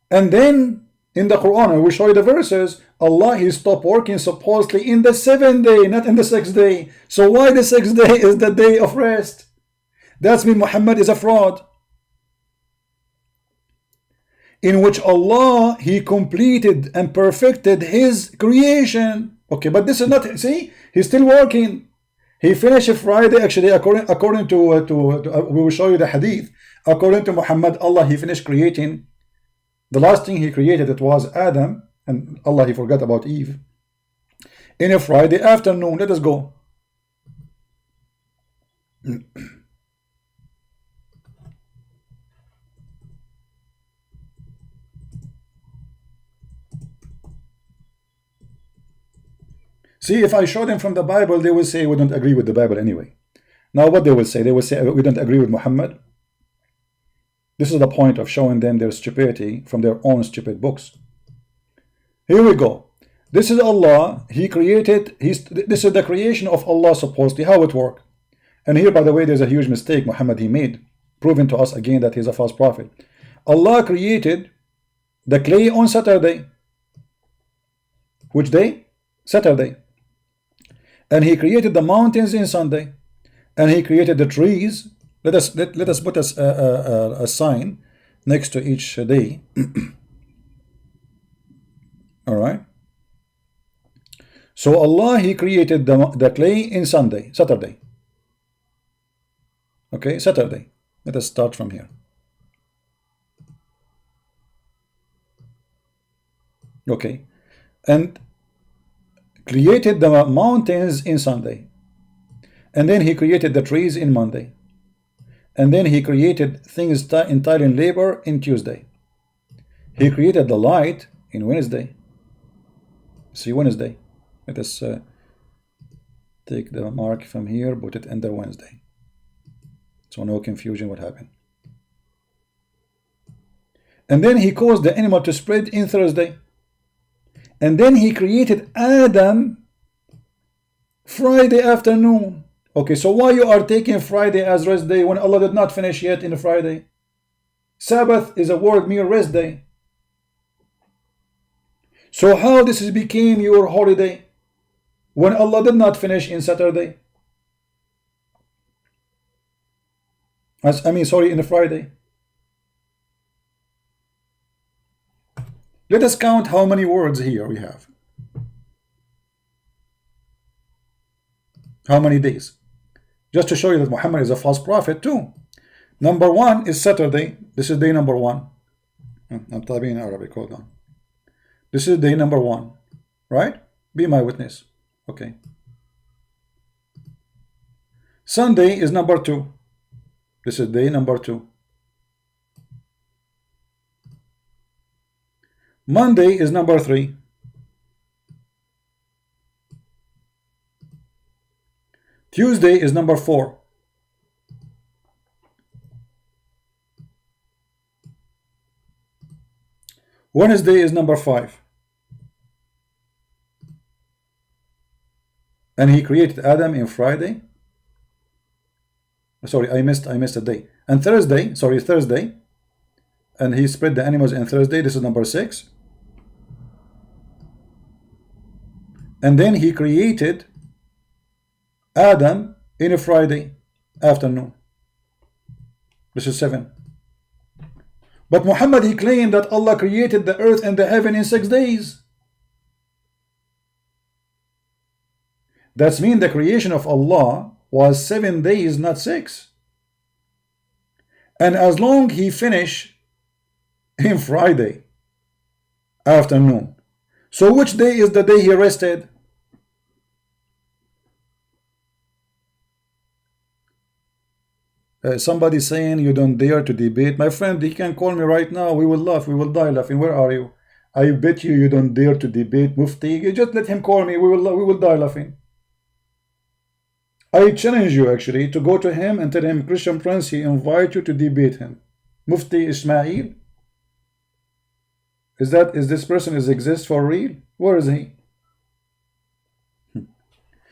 And then in the Quran, I will show you the verses, Allah, He stopped working supposedly in the seventh day, not in the sixth day. So why the sixth day is the day of rest? That's mean Muhammad is a fraud. In which Allah, He completed and perfected His creation. Okay, but this is not, see, He's still working. He finished Friday, actually, according to we will show you the hadith. According to Muhammad, Allah, He finished creating. The last thing He created, it was Adam, and Allah, He forgot about Eve. In a Friday afternoon, let us go. See, if I show them from the Bible, they will say we don't agree with the Bible anyway. Now what they will say we don't agree with Muhammad. This is the point of showing them their stupidity from their own stupid books. Here we go. This is Allah. He created, this is the creation of Allah supposedly, how it worked. And here, by the way, there's a huge mistake Muhammad he made, proving to us again that he's a false prophet. Allah created the clay on Saturday. Which day? Saturday. And He created the mountains in Sunday, and He created the trees. Let us put a sign next to each day. All right. So Allah, He created the clay in Saturday. Okay, Saturday. Let us start from here. Okay, and created the mountains in Sunday, and then He created the trees in Monday, and then He created things entailing labor in Tuesday. He created the light in Wednesday. See, Wednesday. Let us take the mark from here, put it under Wednesday, so no confusion what happened. And then He caused the animal to spread in Thursday. And then He created Adam Friday afternoon. Okay, so why you are taking Friday as rest day when Allah did not finish yet in Friday? Sabbath is a word mere rest day. So how this became your holiday when Allah did not finish in Saturday? In Friday. Let us count how many words here we have. How many days? Just to show you that Muhammad is a false prophet too. Number 1 is Saturday. This is day number 1. I'm typing in Arabic, hold on. This is day number 1, right? Be my witness. Okay. Sunday is number 2. This is day number 2. Monday is number 3. Tuesday is number 4. Wednesday is number 5. And he created Adam in Friday. Sorry, I missed a day. And Thursday, sorry, Thursday. And he spread the animals in Thursday. This is number 6. And then he created Adam in a Friday afternoon. This is 7. But Muhammad, he claimed that Allah created the earth and the heaven in 6 days. That's mean the creation of Allah was 7 days, not 6. And as long he finished in Friday afternoon. So which day is the day he rested? Somebody saying you don't dare to debate. My friend, he can call me right now. We will laugh. We will die laughing. Where are you? I bet you don't dare to debate Mufti. You just let him call me. We will die laughing. I challenge you actually to go to him and tell him, Christian Prince, he invite you to debate him. Mufti Ismail. Is this person exist for real? Where is he?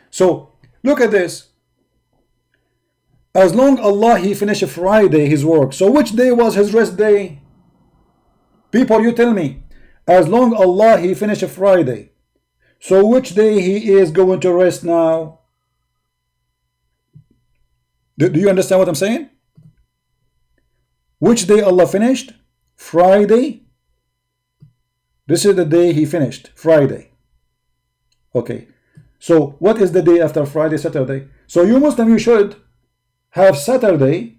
So look at this. As long Allah he finished Friday his work. So which day was his rest day? People, you tell me. As long Allah he finished Friday. So which day he is going to rest now? Do you understand what I'm saying? Which day Allah finished? Friday. This is the day he finished, Friday. Okay. So what is the day after Friday? Saturday. So you Muslim, you should have Saturday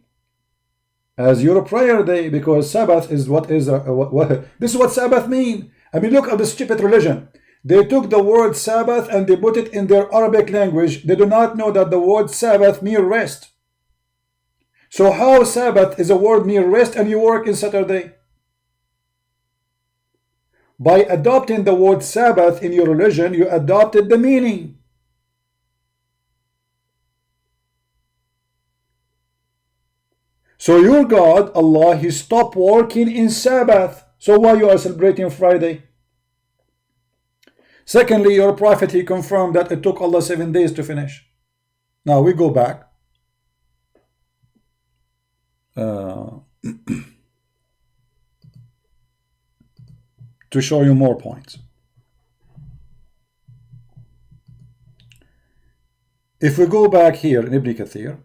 as your prayer day, because Sabbath is what this is what Sabbath mean. I mean, look at the stupid religion. They took the word Sabbath and they put it in their Arabic language. They do not know that the word Sabbath means rest. So how Sabbath is a word mean rest and you work in Saturday? By adopting the word Sabbath in your religion, you adopted the meaning. So your God, Allah, he stopped working in Sabbath. So why you are celebrating Friday? Secondly, your prophet, he confirmed that it took Allah 7 days to finish. Now we go back. To show you more points. If we go back here in Ibn Kathir,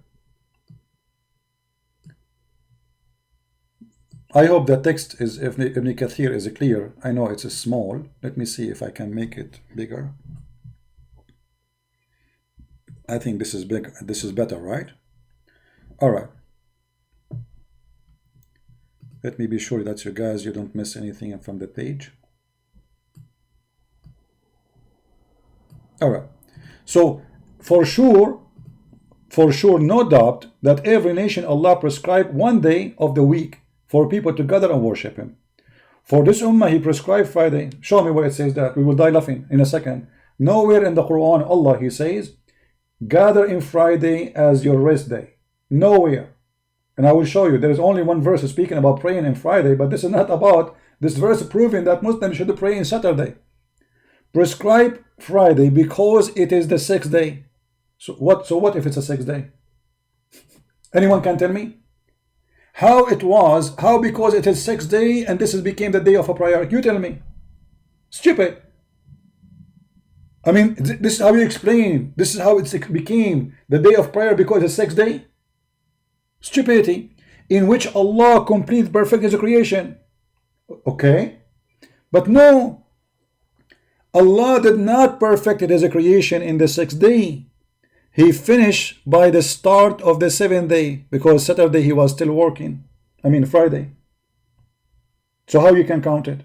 I hope the text is Ibn Kathir is clear. I know it's small. Let me see if I can make it bigger. I think this is big. This is better, right? All right. Let me be sure that you guys, you don't miss anything from the page. All right. So for sure, no doubt that every nation Allah prescribed 1 day of the week for people to gather and worship him. For this ummah, he prescribed Friday. Show me where it says that. We will die laughing in a second. Nowhere in the Quran, Allah, he says, gather in Friday as your rest day. Nowhere. And I will show you. There is only one verse speaking about praying in Friday, but this is not about this verse proving that Muslims should pray in Saturday. Prescribe Friday because it is the 6th day. So what if it's a 6th day? Anyone can tell me? How it was, how because it is 6th day and this became the day of a prayer? You tell me. Stupid. I mean, this is how you explain. This is how it became the day of prayer because it's 6th day. Stupidity, in which Allah complete perfect his creation. Okay, but no, Allah did not perfect his creation in the 6th day. he finished by the start of the 7th day, because Saturday he was still working. I mean Friday. So how you can count it?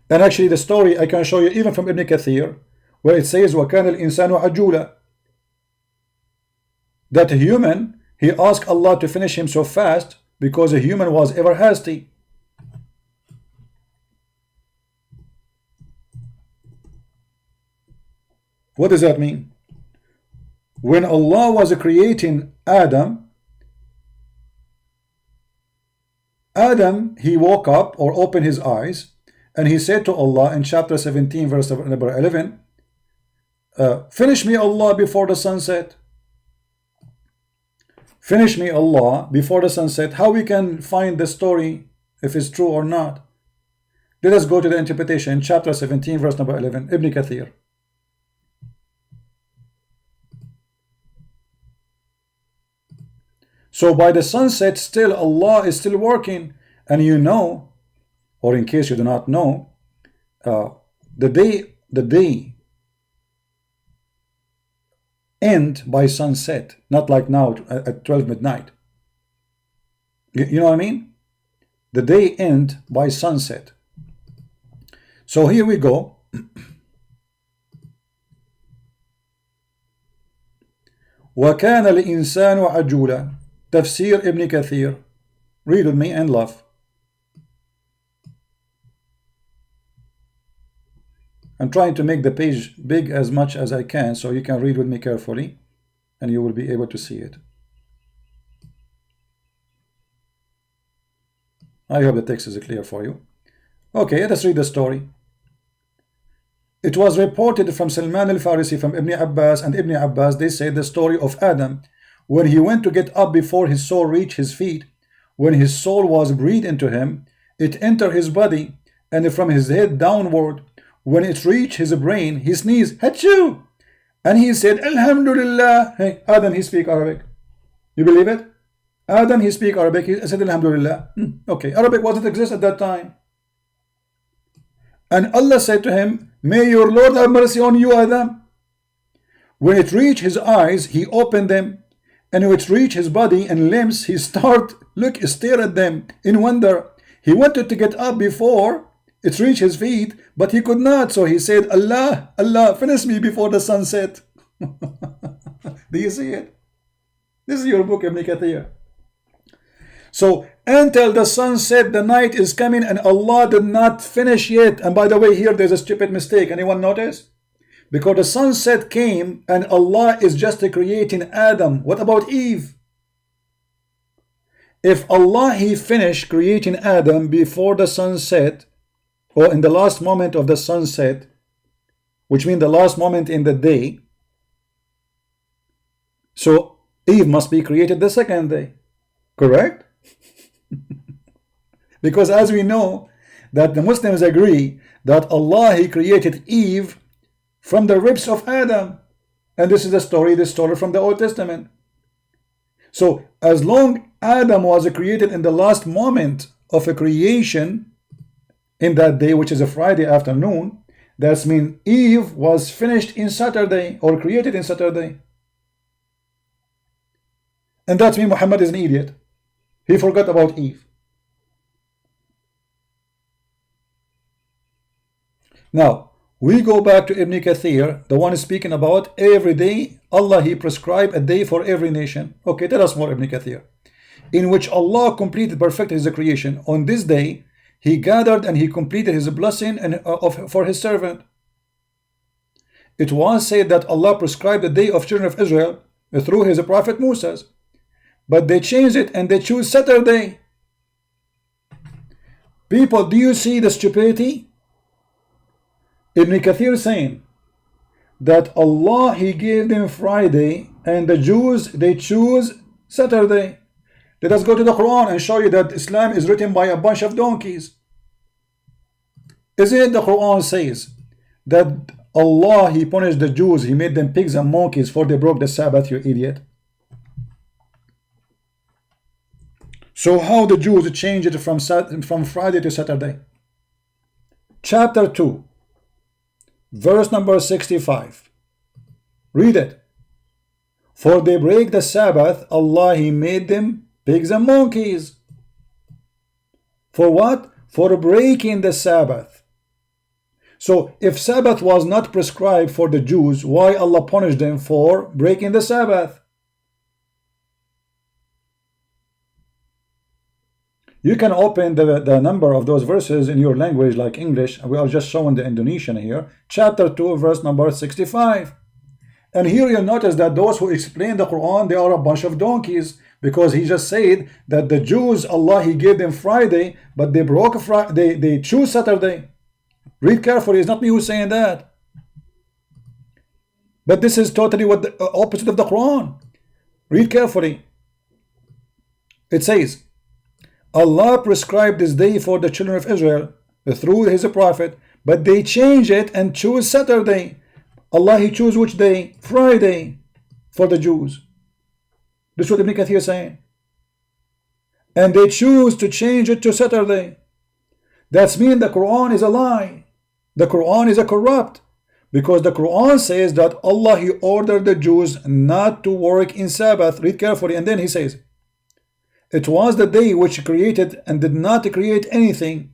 And actually the story I can show you even from Ibn Kathir, where it says وَكَانَ الْإِنسَانُ عَجُولًا, that a human, he asked Allah to finish him so fast because a human was ever hasty. What does that mean? When Allah was creating Adam, he woke up or opened his eyes, and he said to Allah in chapter 17 verse number 11, finish me Allah before the sunset. Finish me Allah before the sunset. How we can find the story if it's true or not? Let us go to the interpretation, chapter 17 verse number 11, Ibn Kathir. So by the sunset still Allah is still working, and you know, or in case you do not know, the day end by sunset, not like now at 12 midnight. You know what I mean? The day end by sunset. So here we go. وَكَانَ الْإِنسَانُ عَجُولًا, Tafsir Ibn Kathir. Read with me and laugh. I'm trying to make the page big as much as I can so you can read with me carefully and you will be able to see it. I hope the text is clear for you. Okay, let us read the story. It was reported from Salman al-Farisi, from Ibn Abbas, and Ibn Abbas, they say the story of Adam, when he went to get up before his soul reached his feet. When his soul was breathed into him, it entered his body, and from his head downward, when it reached his brain, he sneezed, Hachoo! And he said, Alhamdulillah. Hey, Adam, he speak Arabic. You believe it? Adam, he speak Arabic. He said, Alhamdulillah. Okay, Arabic wasn't exist at that time. And Allah said to him, may your Lord have mercy on you, Adam. When it reached his eyes, he opened them. And when it reached his body and limbs, he stare at them in wonder. He wanted to get up before it reached his feet, but he could not. So he said, Allah, Allah, finish me before the sunset. Do you see it? This is your book, Ibn Kathir. So until the sun set, the night is coming, and Allah did not finish yet. And by the way, here there's a stupid mistake. Anyone notice? Because the sunset came and Allah is just creating Adam. What about Eve? If Allah, he finished creating Adam before the sunset, or in the last moment of the sunset, which means the last moment in the day, so Eve must be created the second day. Correct? Because as we know that the Muslims agree that Allah, he created Eve from the ribs of Adam, and this is the story from the Old Testament. So as long Adam was created in the last moment of a creation in that day, which is a Friday afternoon, that means Eve was finished in Saturday or created in Saturday. And that means Muhammad is an idiot. He forgot about Eve. Now we go back to Ibn Kathir, the one speaking about every day. Allah, he prescribed a day for every nation. Okay, tell us more, Ibn Kathir. In which Allah completed, perfected his creation. On this day, he gathered and he completed his blessing for his servant. It was said that Allah prescribed the day of children of Israel through his prophet Moses, but they changed it and they choose Saturday. People, do you see the stupidity? Ibn Kathir saying that Allah, he gave them Friday, and the Jews, they choose Saturday. Let us go to the Quran and show you that Islam is written by a bunch of donkeys. Isn't it the Quran says that Allah, he punished the Jews, he made them pigs and monkeys for they broke the Sabbath, you idiot? So how the Jews changed it from Friday to Saturday? Chapter 2, verse number 65. Read it. For they break the Sabbath, Allah, He made them pigs and monkeys. For what? For breaking the Sabbath. So if Sabbath was not prescribed for the Jews, why Allah punished them for breaking the Sabbath? You can open the number of those verses in your language like English. We are just showing the Indonesian here. Chapter 2, verse number 65. And here you'll notice that those who explain the Quran, they are a bunch of donkeys, because he just said that the Jews, Allah, He gave them Friday, but they broke Friday, they choose Saturday. Read carefully, it's not me who's saying that. But this is totally what the opposite of the Quran. Read carefully. It says, Allah prescribed this day for the children of Israel through His prophet, but they change it and choose Saturday. Allah, He chose which day? Friday for the Jews. This is what Ibn Kathir is saying. And they choose to change it to Saturday. That's mean the Quran is a lie. The Quran is a corrupt. Because the Quran says that Allah, He ordered the Jews not to work in Sabbath. Read carefully. And then He says, it was the day which He created and did not create anything.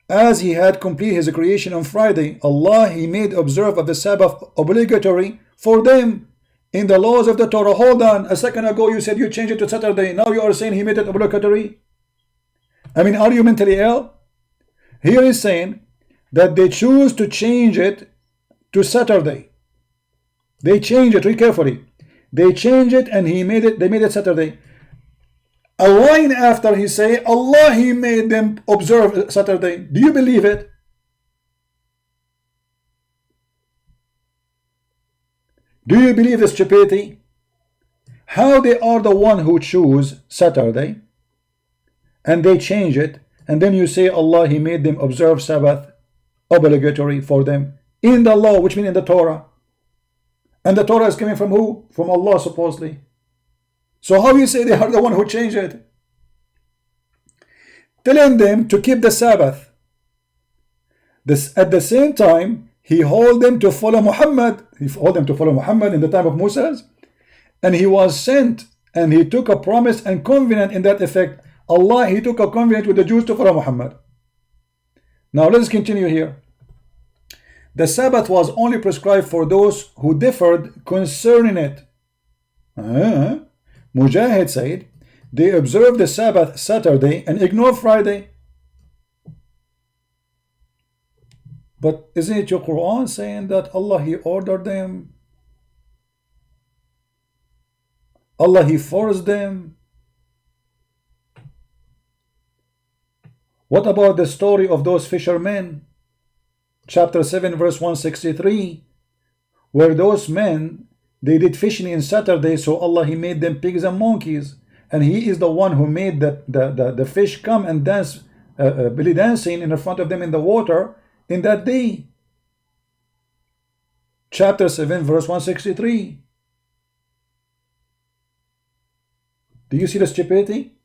As He had completed His creation on Friday, Allah, He made observe of the Sabbath obligatory for them in the laws of the Torah. Hold on, a second ago you said you changed it to Saturday. Now you are saying He made it obligatory. I mean, are you mentally ill? Here He's saying that they choose to change it to Saturday. They change it, read carefully. They change it and they made it Saturday. A line after He say, Allah, He made them observe Saturday. Do you believe it? Do you believe the stupidity? How they are the one who choose Saturday and they change it, and then you say Allah, He made them observe Sabbath obligatory for them in the law, which means in the Torah. And the Torah is coming from who? From Allah, supposedly. So how you say they are the one who changed it? Telling them to keep the Sabbath. At the same time, He hold them to follow Muhammad. He hold them to follow Muhammad in the time of Moses. And he was sent, and he took a promise and covenant in that effect. Allah, He took a covenant with the Jews to follow Muhammad. Now let's continue here. The Sabbath was only prescribed for those who differed concerning it. Mujahid said, they observe the Sabbath Saturday and ignore Friday. But isn't it your Quran saying that Allah, He ordered them? Allah, He forced them? What about the story of those fishermen? Chapter 7 verse 163, where those men, they did fishing in Saturday, so Allah, He made them pigs and monkeys, and He is the one who made the fish come and dance, belly dancing in front of them in the water in that day. Chapter 7 verse 163. Do you see the stupidity?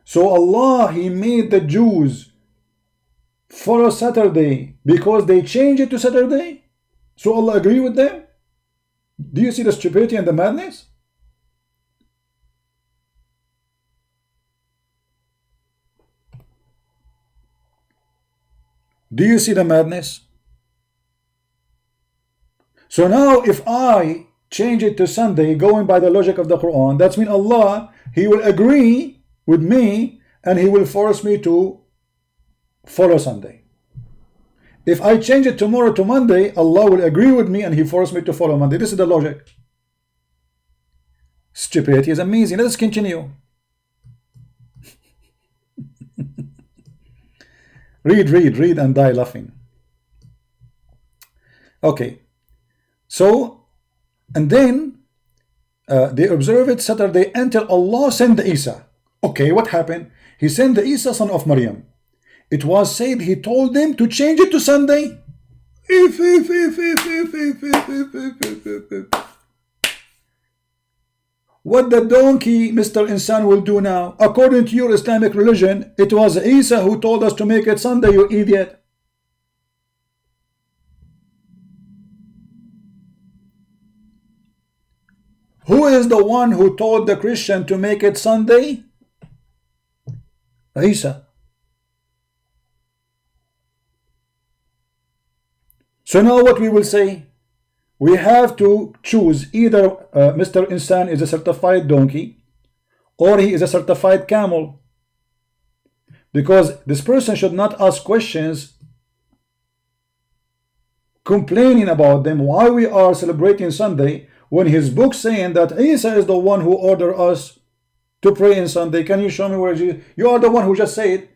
So Allah, He made the Jews follow Saturday because they changed it to Saturday. So Allah agree with them. Do you see the stupidity and the madness? Do you see the madness? So now if I change it to Sunday, going by the logic of the Quran, that's mean Allah, He will agree with me and He will force me to follow Sunday. If I change it tomorrow to Monday, Allah will agree with me and He forced me to follow Monday. This is the logic. Stupidity is amazing. Let's continue. Read and die laughing. Okay. So, and then they observe it Saturday until Allah sent Isa. Okay, what happened? He sent the Isa, son of Maryam. It was said He told them to change it to Sunday. What the donkey, Mr. Insan, will do now? According to your Islamic religion, it was Isa who told us to make it Sunday, you idiot. Who is the one who told the Christian to make it Sunday? Isa. So now what we will say, we have to choose either Mr. Insan is a certified donkey or he is a certified camel, because this person should not ask questions complaining about them why we are celebrating Sunday when his book saying that Isa is the one who ordered us to pray in Sunday. Can you show me where Jesus? You are the one who just said,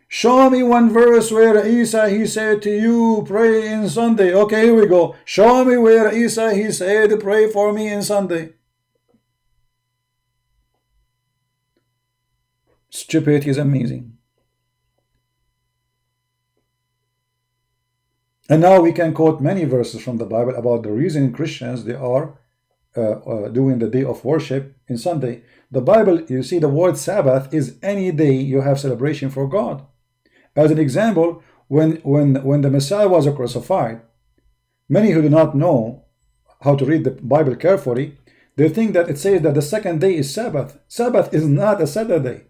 show me one verse where Isa he said to you pray in Sunday. Okay, here we go. Show me where Isa he said pray for me in Sunday. Stupidity is amazing. And now we can quote many verses from the Bible about the reason Christians they are doing the day of worship in Sunday. The Bible, you see, the word Sabbath is any day you have celebration for God. As an example, when the Messiah was crucified, many who do not know how to read the Bible carefully, they think that it says that the second day is Sabbath. Sabbath is not a Saturday.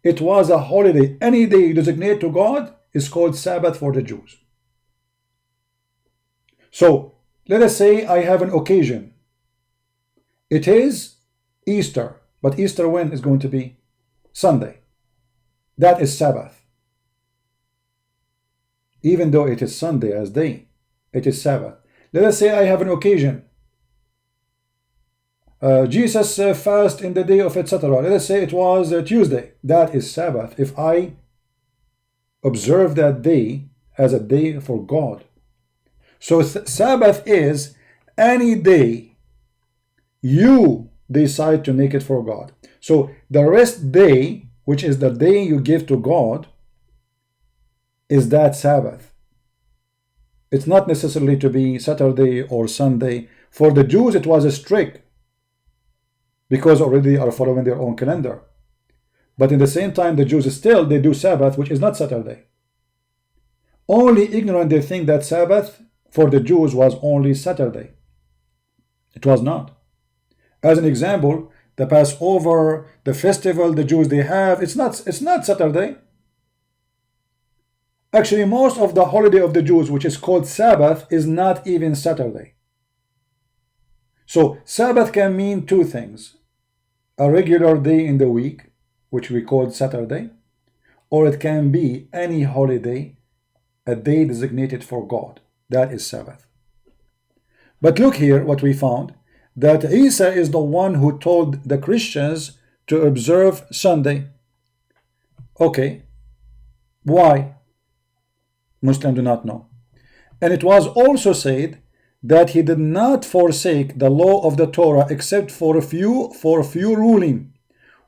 It was a holiday. Any day designated to God is called Sabbath for the Jews. So let us say I have an occasion. It is Easter, but Easter when is going to be? Sunday. That is Sabbath. Even though it is Sunday as day, it is Sabbath. Let us say I have an occasion. Jesus fast in the day of etc. Let us say it was Tuesday. That is Sabbath. If I observe that day as a day for God. So Sabbath is any day you decide to make it for God. So the rest day, which is the day you give to God, is that Sabbath. It's not necessarily to be Saturday or Sunday. For the Jews it was a strict, because already they are following their own calendar. But in the same time the Jews still they do Sabbath, which is not Saturday. Only ignorant they think that Sabbath for the Jews was only Saturday. It was not. As an example, the Passover, the festival the Jews they have, it's not Saturday. Actually, most of the holiday of the Jews, which is called Sabbath, is not even Saturday. So Sabbath can mean two things: a regular day in the week, which we call Saturday, or it can be any holiday, a day designated for God. That is Sabbath. But look here what we found, that Isa is the one who told the Christians to observe Sunday. Okay, why? Muslims do not know. And it was also said that he did not forsake the law of the Torah except for a few ruling,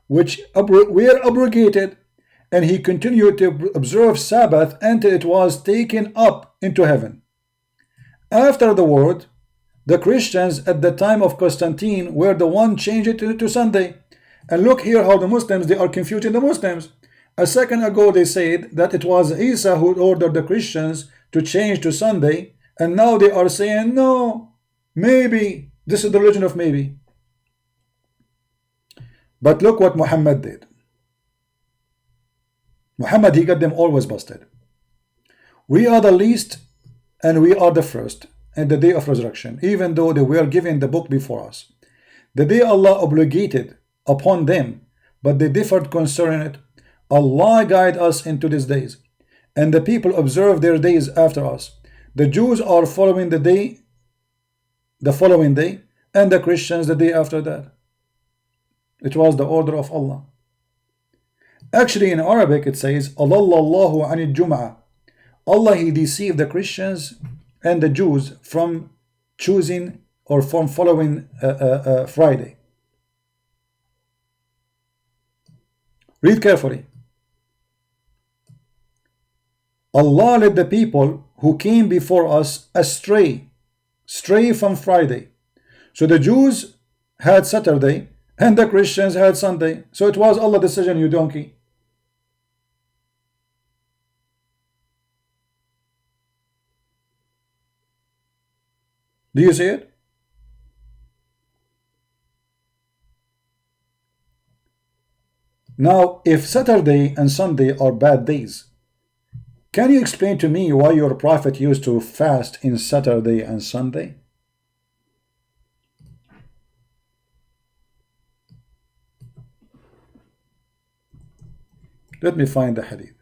which were abrogated, and he continued to observe Sabbath until it was taken up into heaven. After the word, the Christians at the time of Constantine were the one changed it to Sunday. And look here how the Muslims, they are confusing the Muslims. A second ago they said that it was Isa who ordered the Christians to change to Sunday, and now they are saying no, maybe. This is the religion of maybe. But look what Muhammad did. Muhammad, he got them always busted. We are the least and we are the first in the day of resurrection, even though they were given the book before us. The day Allah obligated upon them, but they differed concerning it. Allah guide us into these days, and the people observe their days after us. The Jews are following the following day, and the Christians the day after that. It was the order of Allah. Actually, in Arabic it says, Allahu anil Jum'ah. Allah, he deceived the Christians and the Jews from choosing or from following Friday. Read carefully. Allah led the people who came before us astray from Friday. So the Jews had Saturday and the Christians had Sunday. So it was Allah's decision, you donkey. Do you see it? Now, if Saturday and Sunday are bad days, can you explain to me why your prophet used to fast in Saturday and Sunday? Let me find the hadith.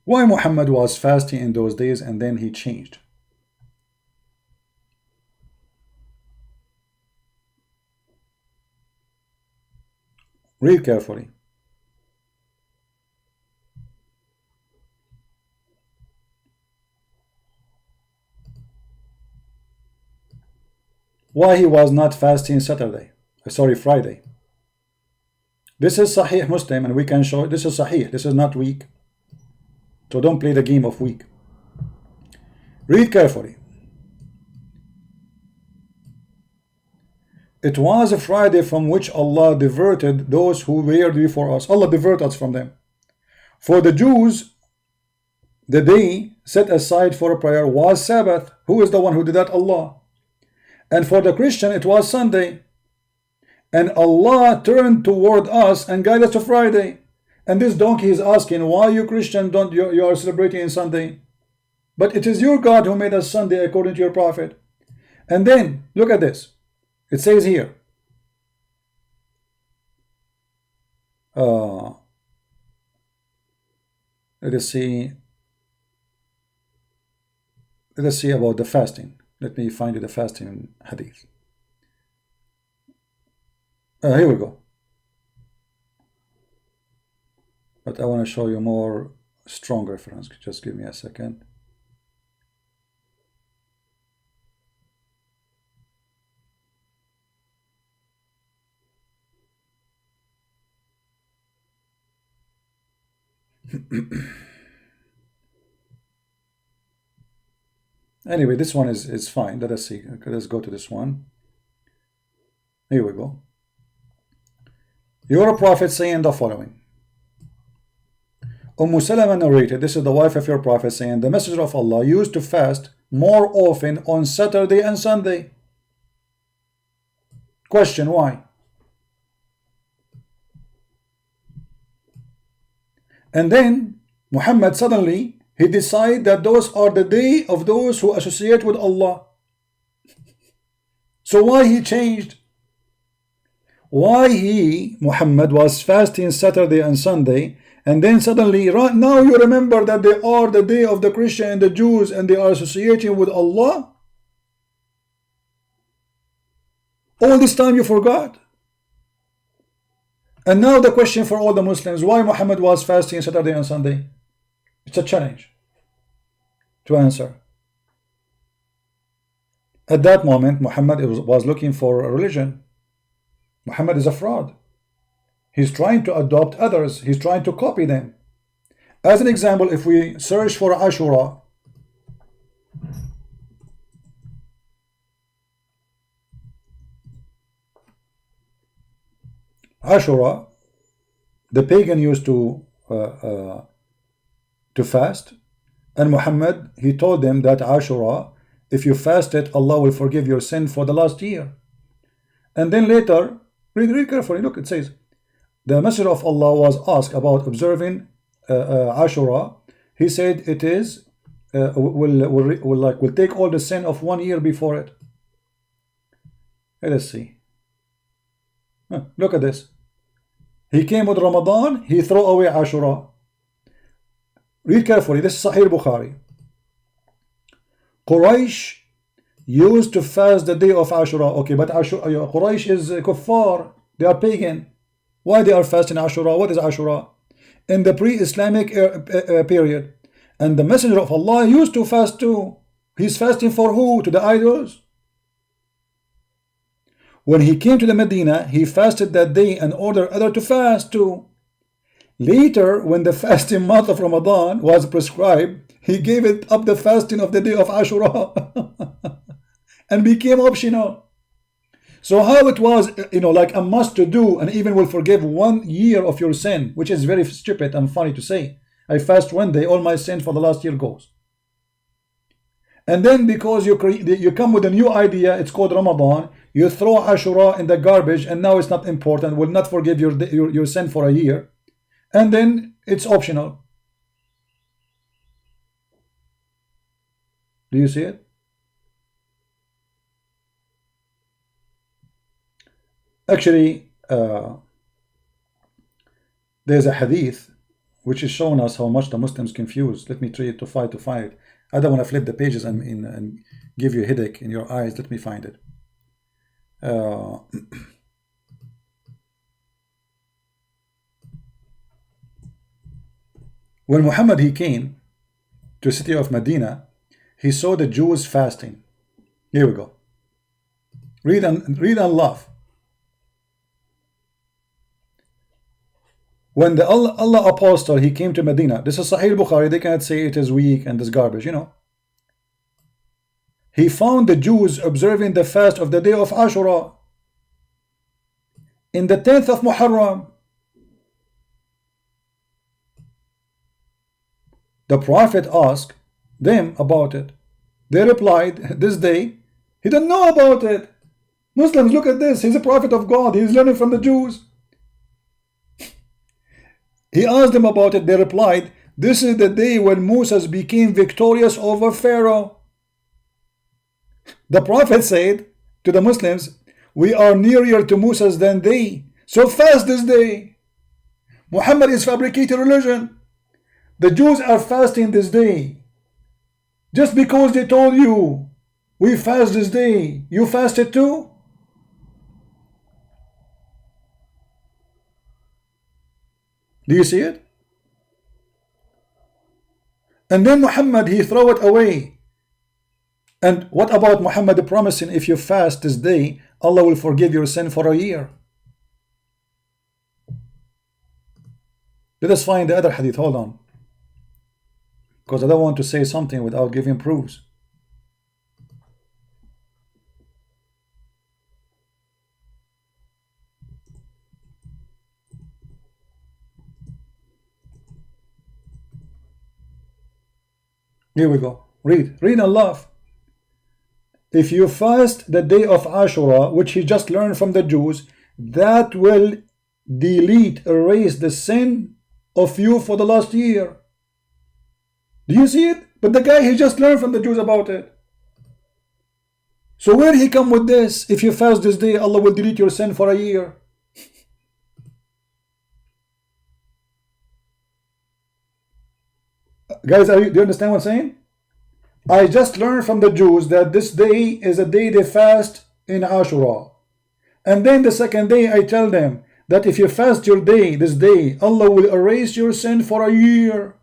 Why Muhammad was fasting in those days and then he changed? Read carefully. Why he was not fasting Saturday? Sorry, Friday. This is Sahih Muslim, and we can show this is Sahih. This is not weak. So don't play the game of weak. Read carefully. It was a Friday from which Allah diverted those who were before us. Allah diverted us from them. For the Jews, the day set aside for a prayer was Sabbath. Who is the one who did that? Allah. And for the Christian, it was Sunday. And Allah turned toward us and guided us to Friday. And this donkey is asking, why you Christian you are celebrating in Sunday? But it is your God who made us Sunday according to your prophet. And then look at this. It says here, let us see about the fasting. Let me find you the fasting hadith. Here we go. But I want to show you more strong reference. Just give me a second. Anyway, this one is fine. Let us see. Okay, let's go to this one. Here we go. Your prophet saying the following. Salama narrated, this is the wife of your prophet, saying, the messenger of Allah used to fast more often on Saturday and Sunday. Question, why? And then Muhammad suddenly he decided that those are the day of those who associate with Allah. So why he changed? Why Muhammad was fasting Saturday and Sunday, and then suddenly right now you remember that they are the day of the Christian and the Jews and they are associating with Allah? All this time you forgot. And now the question for all the Muslims, why Muhammad was fasting Saturday and Sunday? It's a challenge to answer. At that moment, Muhammad was looking for a religion. Muhammad is a fraud. He's trying to adopt others. He's trying to copy them. As an example, if we search for Ashura, the pagan used to fast, and Muhammad, he told them that Ashura, if you fast it, Allah will forgive your sin for the last year. And then later, read carefully, look, it says, the Messenger of Allah was asked about observing Ashura. He said it is will take all the sin of 1 year before it. Let us see. Look at this. He came with Ramadan, he threw away Ashura. Read carefully, this is Sahih Bukhari. Quraysh used to fast the day of Ashura. Okay, but Quraysh is kuffar, they are pagan. Why they are fasting Ashura? What is Ashura? In the pre-Islamic period. And the Messenger of Allah used to fast too. He's fasting for who? To the idols. When he came to the Medina, he fasted that day and ordered others to fast too. Later, when the fasting month of Ramadan was prescribed, he gave it up the fasting of the day of Ashura and became optional. So how it was, like a must to do, and even will forgive 1 year of your sin, which is very stupid and funny to say. I fast 1 day, all my sin for the last year goes. And then because you come with a new idea, it's called Ramadan, you throw Ashura in the garbage, and now it's not important, will not forgive your sin for a year, and then it's optional. Do you see it? Actually, there's a hadith which is showing us how much the Muslims confused. Let me try to fight. I don't want to flip the pages and give you a headache in your eyes. Let me find it. When Muhammad he came to the city of Medina, he saw the Jews fasting. Here we go. Read and laugh. When the Allah apostle he came to Medina, this is Sahih Bukhari, they cannot say it is weak and this garbage, you know. He found the Jews observing the fast of the day of Ashura in the 10th of Muharram. The Prophet asked them about it. They replied, this day, he didn't know about it. Muslims, look at this. He's a prophet of God. He's learning from the Jews. He asked them about it. They replied, this is the day when Moses became victorious over Pharaoh. The Prophet said to the Muslims, we are nearer to Moses than they, so fast this day. Muhammad is fabricating religion. The Jews are fasting this day. Just because they told you, we fast this day, you fasted too? Do you see it? And then Muhammad, he throw it away. And what about Muhammad promising if you fast this day, Allah will forgive your sin for a year? Let us find the other hadith. Hold on. Because I don't want to say something without giving proofs. Here we go. Read and laugh. If you fast the day of Ashura, which he just learned from the Jews, that will erase the sin of you for the last year. Do you see it? But the guy, he just learned from the Jews about it. So where he come with this? If you fast this day, Allah will delete your sin for a year. Guys, do you understand what I'm saying? I just learned from the Jews that this day is a day they fast in Ashura. And then the second day I tell them that if you fast your day, this day, Allah will erase your sin for a year.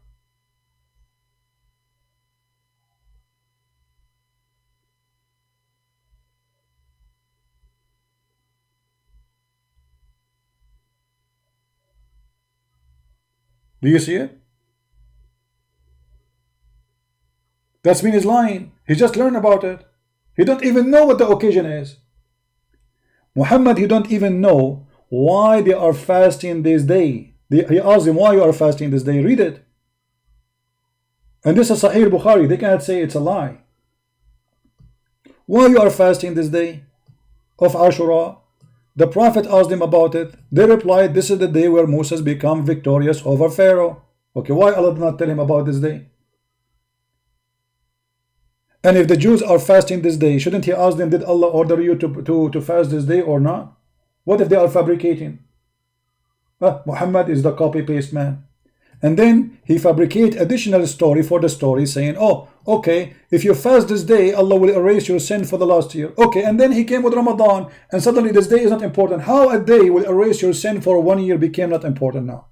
Do you see it? That's mean he's lying. He just learned about it. He don't even know what the occasion is. Muhammad, he don't even know why they are fasting this day. He asked them, why you are fasting this day? Read it. And this is Sahih Bukhari. They cannot say it's a lie. Why you are fasting this day of Ashura? The Prophet asked them about it. They replied, this is the day where Moses became victorious over Pharaoh. Okay, why Allah did not tell him about this day? And if the Jews are fasting this day, shouldn't he ask them, did Allah order you to fast this day or not? What if they are fabricating? Muhammad is the copy-paste man. And then he fabricate additional story for the story saying, oh, okay, if you fast this day, Allah will erase your sin for the last year. Okay, and then he came with Ramadan and suddenly this day is not important. How a day will erase your sin for 1 year became not important now?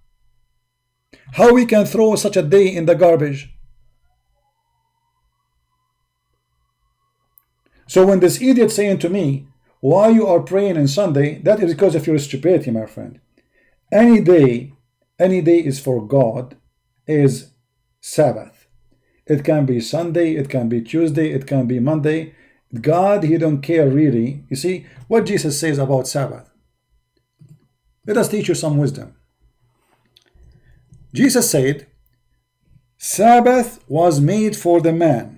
How we can throw such a day in the garbage? So when this idiot saying to me, why you are praying on Sunday, that is because of your stupidity, my friend. Any day is for God is Sabbath. It can be Sunday, it can be Tuesday, it can be Monday. God, he don't care really. You see what Jesus says about Sabbath. Let us teach you some wisdom. Jesus said, Sabbath was made for the man.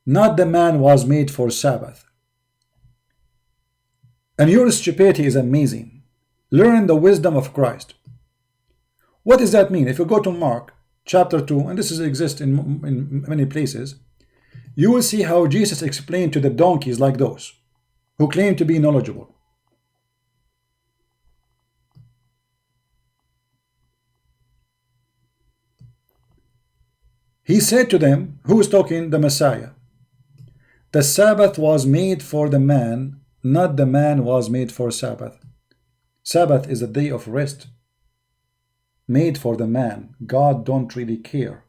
not the man was made for Sabbath. And your stupidity is amazing. Learn the wisdom of Christ. What does that mean? If you go to Mark chapter 2, and this exists in many places, you will see how Jesus explained to the donkeys like those who claim to be knowledgeable. He said to them, who is talking? The Messiah. The Sabbath was made for the man, not the man was made for Sabbath. Sabbath is a day of rest, made for the man. God don't really care.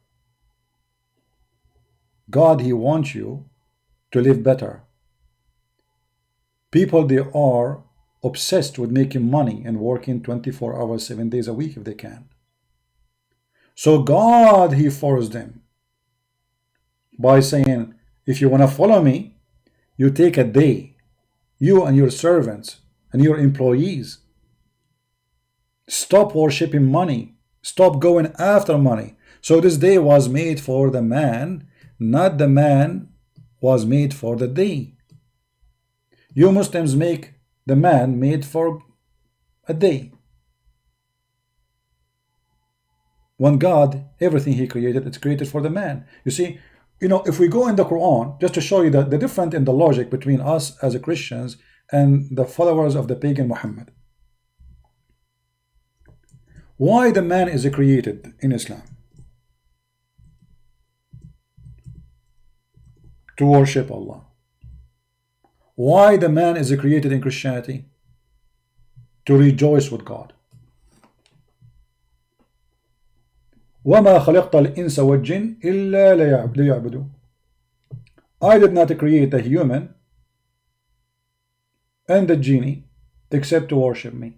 God, He wants you to live better. People, they are obsessed with making money and working 24 hours, 7 days a week if they can. So God, He forced them by saying, if you want to follow me, you take a day, you and your servants and your employees. Stop worshiping money. Stop going after money. So this day was made for the man, not the man was made for the day. You Muslims make the man made for a day. When God, everything He created, it's created for the man. You see, if we go in the Quran, just to show you the difference in the logic between us as Christians and the followers of the pagan Muhammad. Why the man is created in Islam? To worship Allah. Why the man is created in Christianity? To rejoice with God. وَمَا خَلَقْتَ الْإِنسَ وَالْجِنَّ إِلَّا لِيَعْبُدُونَ. I did not create the human and the genie except to worship me.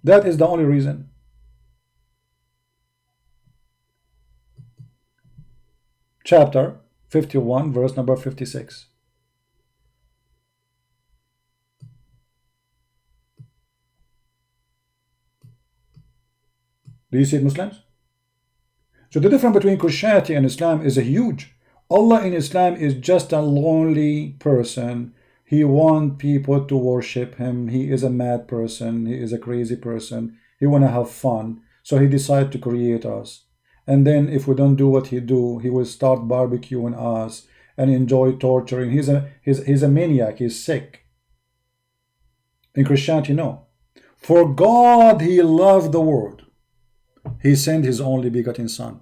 That is the only reason. Chapter 51, verse number 56. Do you see it, Muslims? So the difference between Christianity and Islam is a huge. Allah in Islam is just a lonely person. He wants people to worship Him. He is a mad person. He is a crazy person. He want to have fun. So He decided to create us. And then if we don't do what He do, He will start barbecuing us and enjoy torturing. He's a maniac. He's sick. In Christianity, no. For God, He loved the world. He sent His only begotten Son.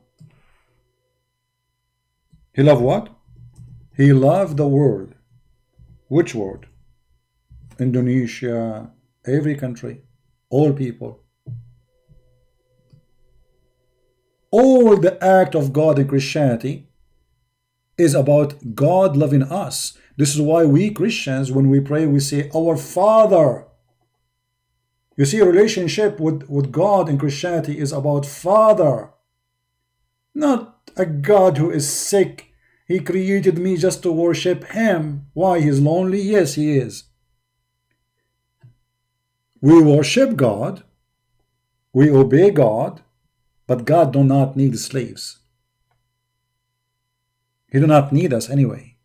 He loved what? He loved the world. Which world? Indonesia, every country, all people. All the act of God in Christianity is about God loving us. This is why we Christians, when we pray, we say, Our Father. You see, a relationship with God in Christianity is about Father. Not a God who is sick. He created me just to worship Him. Why? He's lonely? Yes, He is. We worship God. We obey God. But God do not need slaves. He do not need us anyway.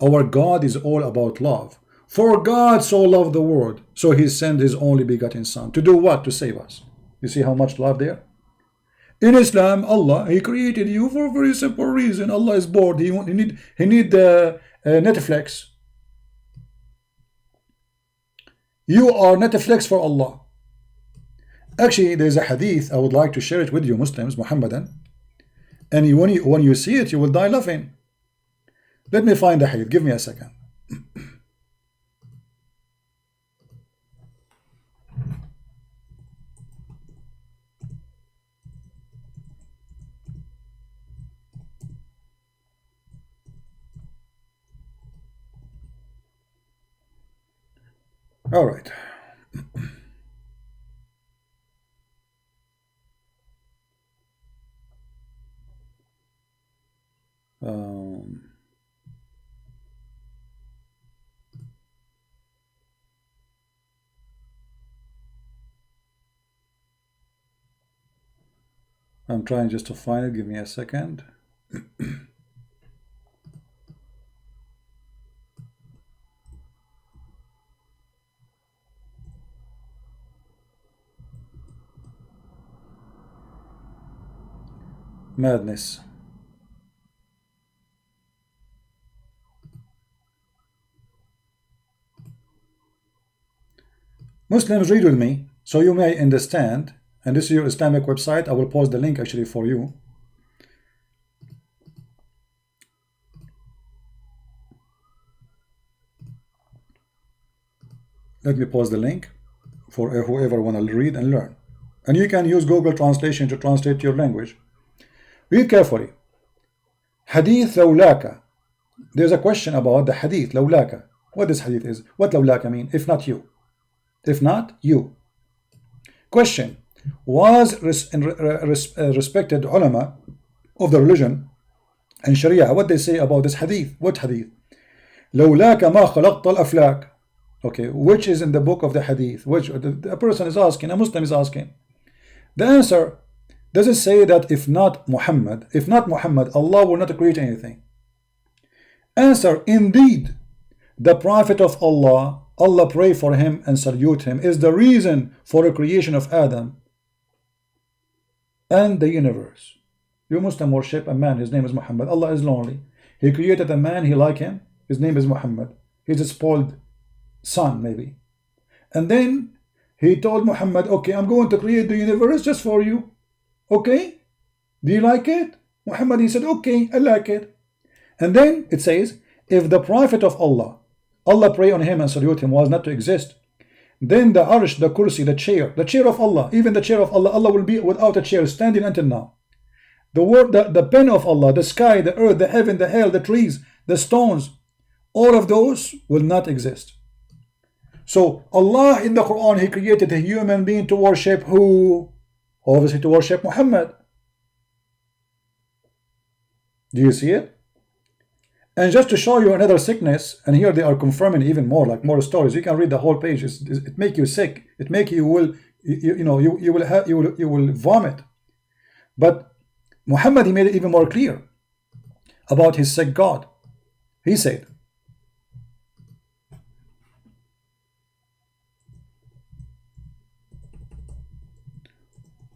Our God is all about love. For God so loved the world, so He sent His only begotten Son. To do what? To save us. You see how much love there? In Islam, Allah, He created you for a very simple reason. Allah is bored. He need Netflix. You are Netflix for Allah. Actually, there's a hadith. I would like to share it with you, Muslims, Muhammadan. And when you see it, you will die laughing. Let me find the hadith. Give me a second. All right. I'm trying just to find it. Give me a second. Madness. Muslims, read with me so you may understand. And this is your Islamic website. I will post the link actually for you. Let me post the link for whoever want to read and learn. And you can use Google Translation to translate your language. Read carefully. Hadith lawlaka. There's a question about the hadith lawlaka. What this hadith is? What lawlaka mean? If not you. If not you. Question. Was respected ulama of the religion and Sharia, what they say about this hadith? What hadith? لولاك ما خلقت الأفلاك. Okay, which is in the book of the hadith? Which a person is asking, a Muslim is asking. The answer, does it say that if not Muhammad, Allah will not create anything? Answer, indeed, the Prophet of Allah, Allah pray for him and salute him, is the reason for the creation of Adam and the universe. You Muslim worship a man, his name is Muhammad. Allah is lonely. He created a man, he like him, his name is Muhammad. He's a spoiled son maybe. And then he told Muhammad, okay, I'm going to create the universe just for you. Okay? Do you like it? Muhammad, he said, okay, I like it. And then it says, if the Prophet of Allah, Allah pray on him and salute him, was not to exist, then the arsh, the kursi, the chair of Allah, even the chair of Allah, Allah will be without a chair standing until now. The word, the pen of Allah, the sky, the earth, the heaven, the hell, the trees, the stones, all of those will not exist. So Allah in the Quran, He created a human being to worship who? Obviously to worship Muhammad. Do you see it? And just to show you another sickness, and here they are confirming even more, like more stories. You can read the whole page. It make you sick. It make you will vomit. But Muhammad, he made it even more clear about his sick God. He said,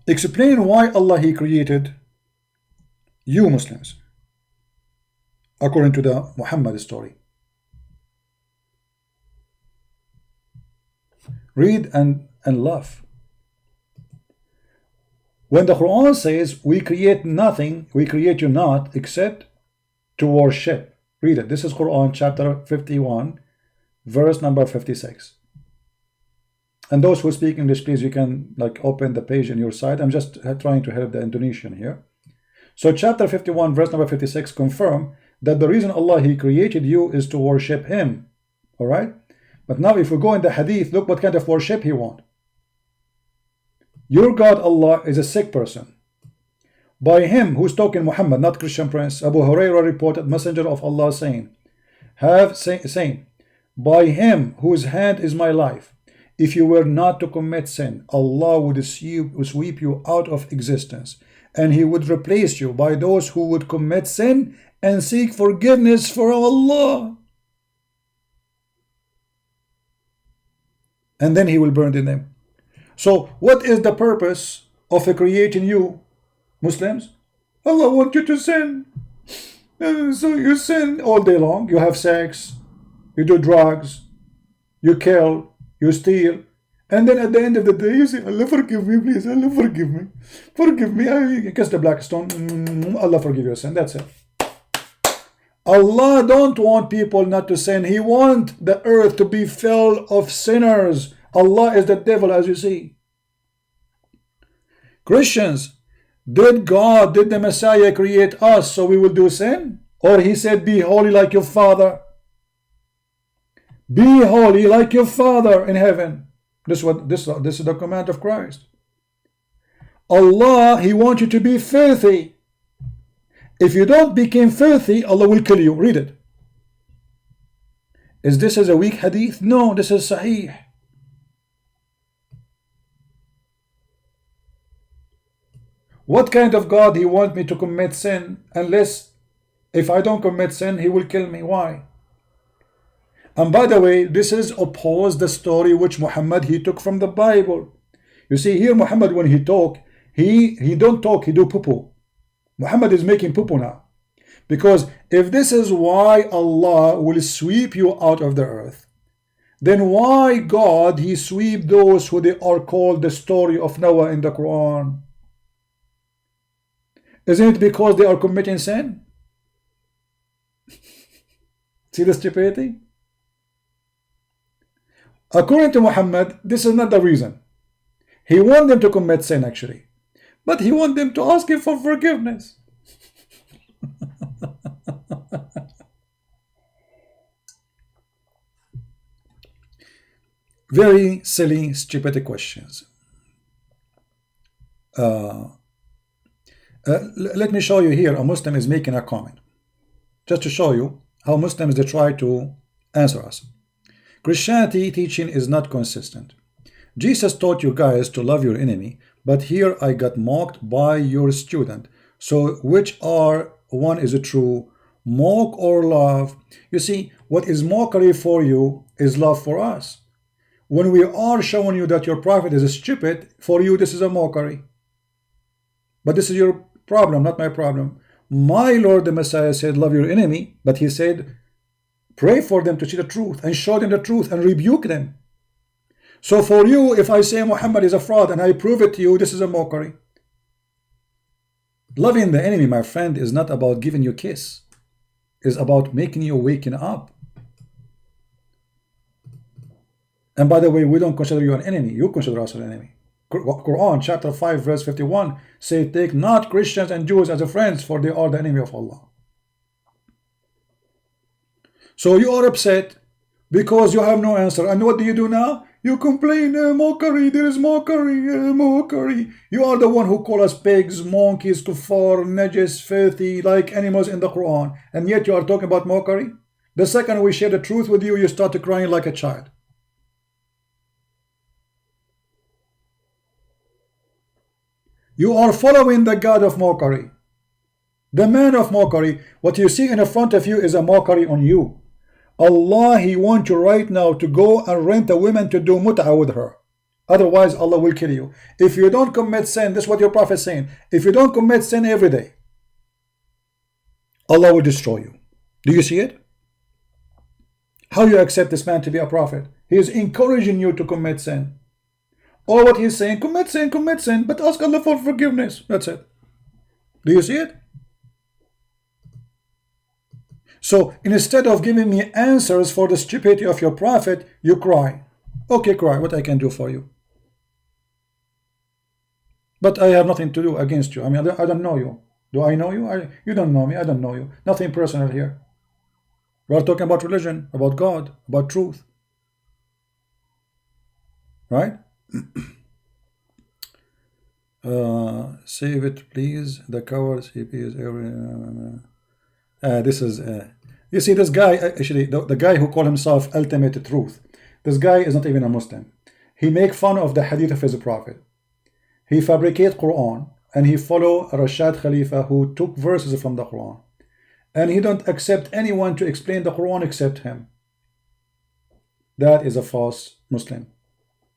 explain why Allah He created you Muslims according to the Muhammad story. Read and laugh. When the Quran says we create nothing, we create you not except to worship. Read it. This is Quran chapter 51 verse number 56. And those who speak English, please, you can like open the page on your side. I'm just trying to help the Indonesian here. So chapter 51 verse number 56 confirm that the reason Allah He created you is to worship Him. Alright? But now if we go in the hadith, look what kind of worship He wants. Your God Allah is a sick person. By Him, who's talking Muhammad, not Christian Prince, Abu Hurairah reported, Messenger of Allah saying, by Him whose hand is my life, if you were not to commit sin, Allah would sweep you out of existence, and He would replace you by those who would commit sin and seek forgiveness for Allah. And then He will burn them. So what is the purpose of creating you, Muslims? Allah wants you to sin. So you sin all day long. You have sex, you do drugs, you kill, you steal, and then at the end of the day you say, Allah forgive me, please, Allah forgive me. Forgive me. I kiss the black stone. Allah forgive your sin. That's it. Allah don't want people not to sin. He wants the earth to be filled of sinners. Allah is the devil, as you see. Christians, did the Messiah create us so we will do sin? Or He said, be holy like your Father? Be holy like your Father in heaven. This is the command of Christ. Allah, He wants you to be filthy. If you don't become filthy, Allah will kill you. Read it. Is this a weak hadith? No, this is sahih. What kind of God he want me to commit sin, unless if I don't commit sin, he will kill me? Why? And by the way, this is opposed the story which Muhammad he took from the Bible. You see here, Muhammad when he talk, he don't talk, he do poo-poo. Muhammad is making poo-poo now. Because if this is why Allah will sweep you out of the earth, then why God he sweep those who they are called the story of Noah in the Quran? Isn't it because they are committing sin? See the stupidity? According to Muhammad, this is not the reason. He wants them to commit sin actually, but he wants them to ask him for forgiveness. Very silly, stupid questions. Let me show you here. A Muslim is making a comment, just to show you how Muslims they try to answer us. Christianity teaching is not consistent. Jesus taught you guys to love your enemy, but here I got mocked by your student. So which are one is true, mock or love? You see, what is mockery for you is love for us. When we are showing you that your prophet is stupid, for you this is a mockery. But this is your problem, not my problem. My Lord the Messiah said love your enemy, but he said pray for them to see the truth and show them the truth and rebuke them. So for you, if I say Muhammad is a fraud and I prove it to you, this is a mockery. Loving the enemy, my friend, is not about giving you a kiss. It's about making you waking up. And by the way, we don't consider you an enemy. You consider us an enemy. Quran chapter 5 verse 51 say, take not Christians and Jews as friends, for they are the enemy of Allah. So you are upset because you have no answer. And what do you do now? You complain, mockery, there is mockery, mockery. You are the one who call us pigs, monkeys, kuffar, najis, filthy, like animals in the Quran. And yet you are talking about mockery? The second we share the truth with you, you start crying like a child. You are following the God of mockery, the man of mockery. What you see in front of you is a mockery on you. Allah, he wants you right now to go and rent a woman to do mut'ah with her. Otherwise, Allah will kill you. If you don't commit sin, this is what your prophet is saying. If you don't commit sin every day, Allah will destroy you. Do you see it? How you accept this man to be a prophet? He is encouraging you to commit sin. All what he's saying, commit sin, but ask Allah for forgiveness. That's it. Do you see it? So instead of giving me answers for the stupidity of your prophet, you cry. Okay, cry. What I can do for you? But I have nothing to do against you. I mean, I don't know you. Do I know you? You don't know me. I don't know you. Nothing personal here. We are talking about religion, about God, about truth. Right? Save it, please. The cover CP is every. This is. You see, this guy actually, the guy who called himself Ultimate Truth. This guy is not even a Muslim. He make fun of the hadith of his prophet. He fabricate Quran and he follow Rashad Khalifa who took verses from the Quran, and he don't accept anyone to explain the Quran except him. That is a false Muslim.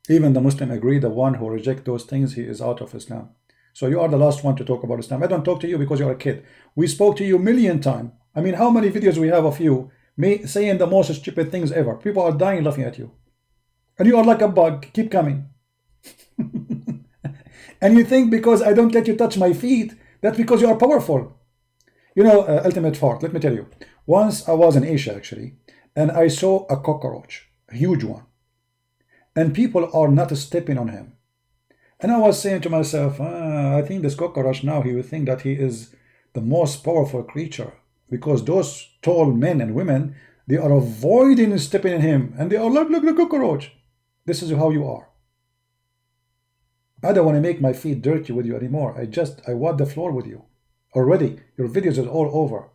Even the Muslim agree, the one who reject those things, he is out of Islam. So you are the last one to talk about Islam. I don't talk to you because you're a kid. We spoke to you a million times. I mean, how many videos we have of you saying the most stupid things ever? People are dying laughing at you. And you are like a bug. Keep coming. And you think because I don't let you touch my feet, that's because you are powerful. You know, ultimate fact, let me tell you. Once I was in Asia actually, and I saw a cockroach, a huge one. And people are not stepping on him. And I was saying to myself, I think this cockroach now, he will think that he is the most powerful creature. Because those tall men and women, they are avoiding stepping on him. And they are like, look, cockroach. This is how you are. I don't want to make my feet dirty with you anymore. I wipe the floor with you. Already, your videos are all over.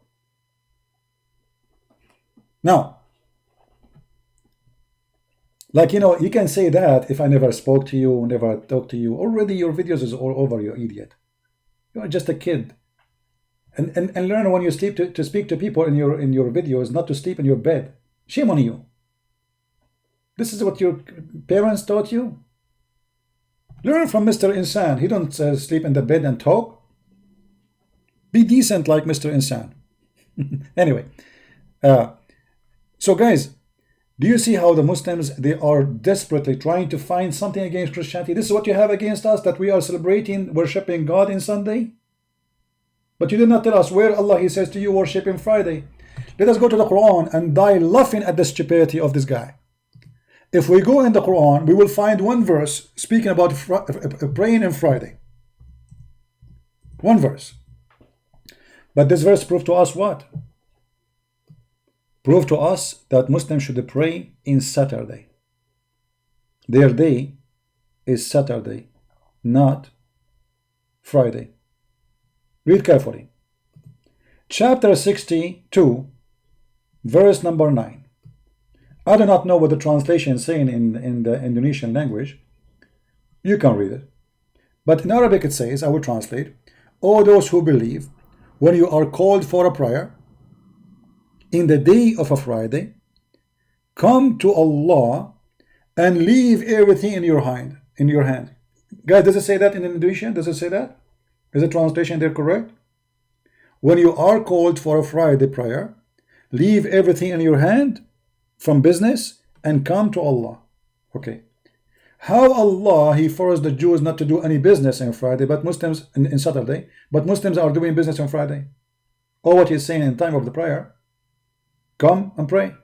Now, like, you know, you can say that if I never spoke to you, never talked to you. Already your videos is all over, you idiot. You are just a kid. And learn when you sleep to speak to people in your videos, not to sleep in your bed. Shame on you. This is what your parents taught you. Learn from Mr. Insan. He don't sleep in the bed and talk. Be decent like Mr. Insan. Anyway, so guys, do you see how the Muslims, they are desperately trying to find something against Christianity? This is what you have against us, that we are celebrating, worshiping God in Sunday. But you did not tell us where Allah, He says to you, worship in Friday. Let us go to the Quran and die laughing at the stupidity of this guy. If we go in the Quran, we will find one verse speaking about praying on Friday. One verse. But this verse proved to us what? Proved to us that Muslims should pray in Saturday. Their day is Saturday, not Friday. Read carefully. Chapter 62, verse number 9. I do not know what the translation is saying in the Indonesian language. You can read it. But in Arabic it says, I will translate, "O those who believe, when you are called for a prayer, in the day of a Friday, come to Allah and leave everything in your hand. Guys, does it say that in Indonesian? Does it say that? Is the translation there correct? When you are called for a Friday prayer, leave everything in your hand from business and come to Allah. Okay. How Allah, He forced the Jews not to do any business on Friday, but Muslims in Saturday, but Muslims are doing business on Friday? Or what He's saying in time of the prayer, come and pray.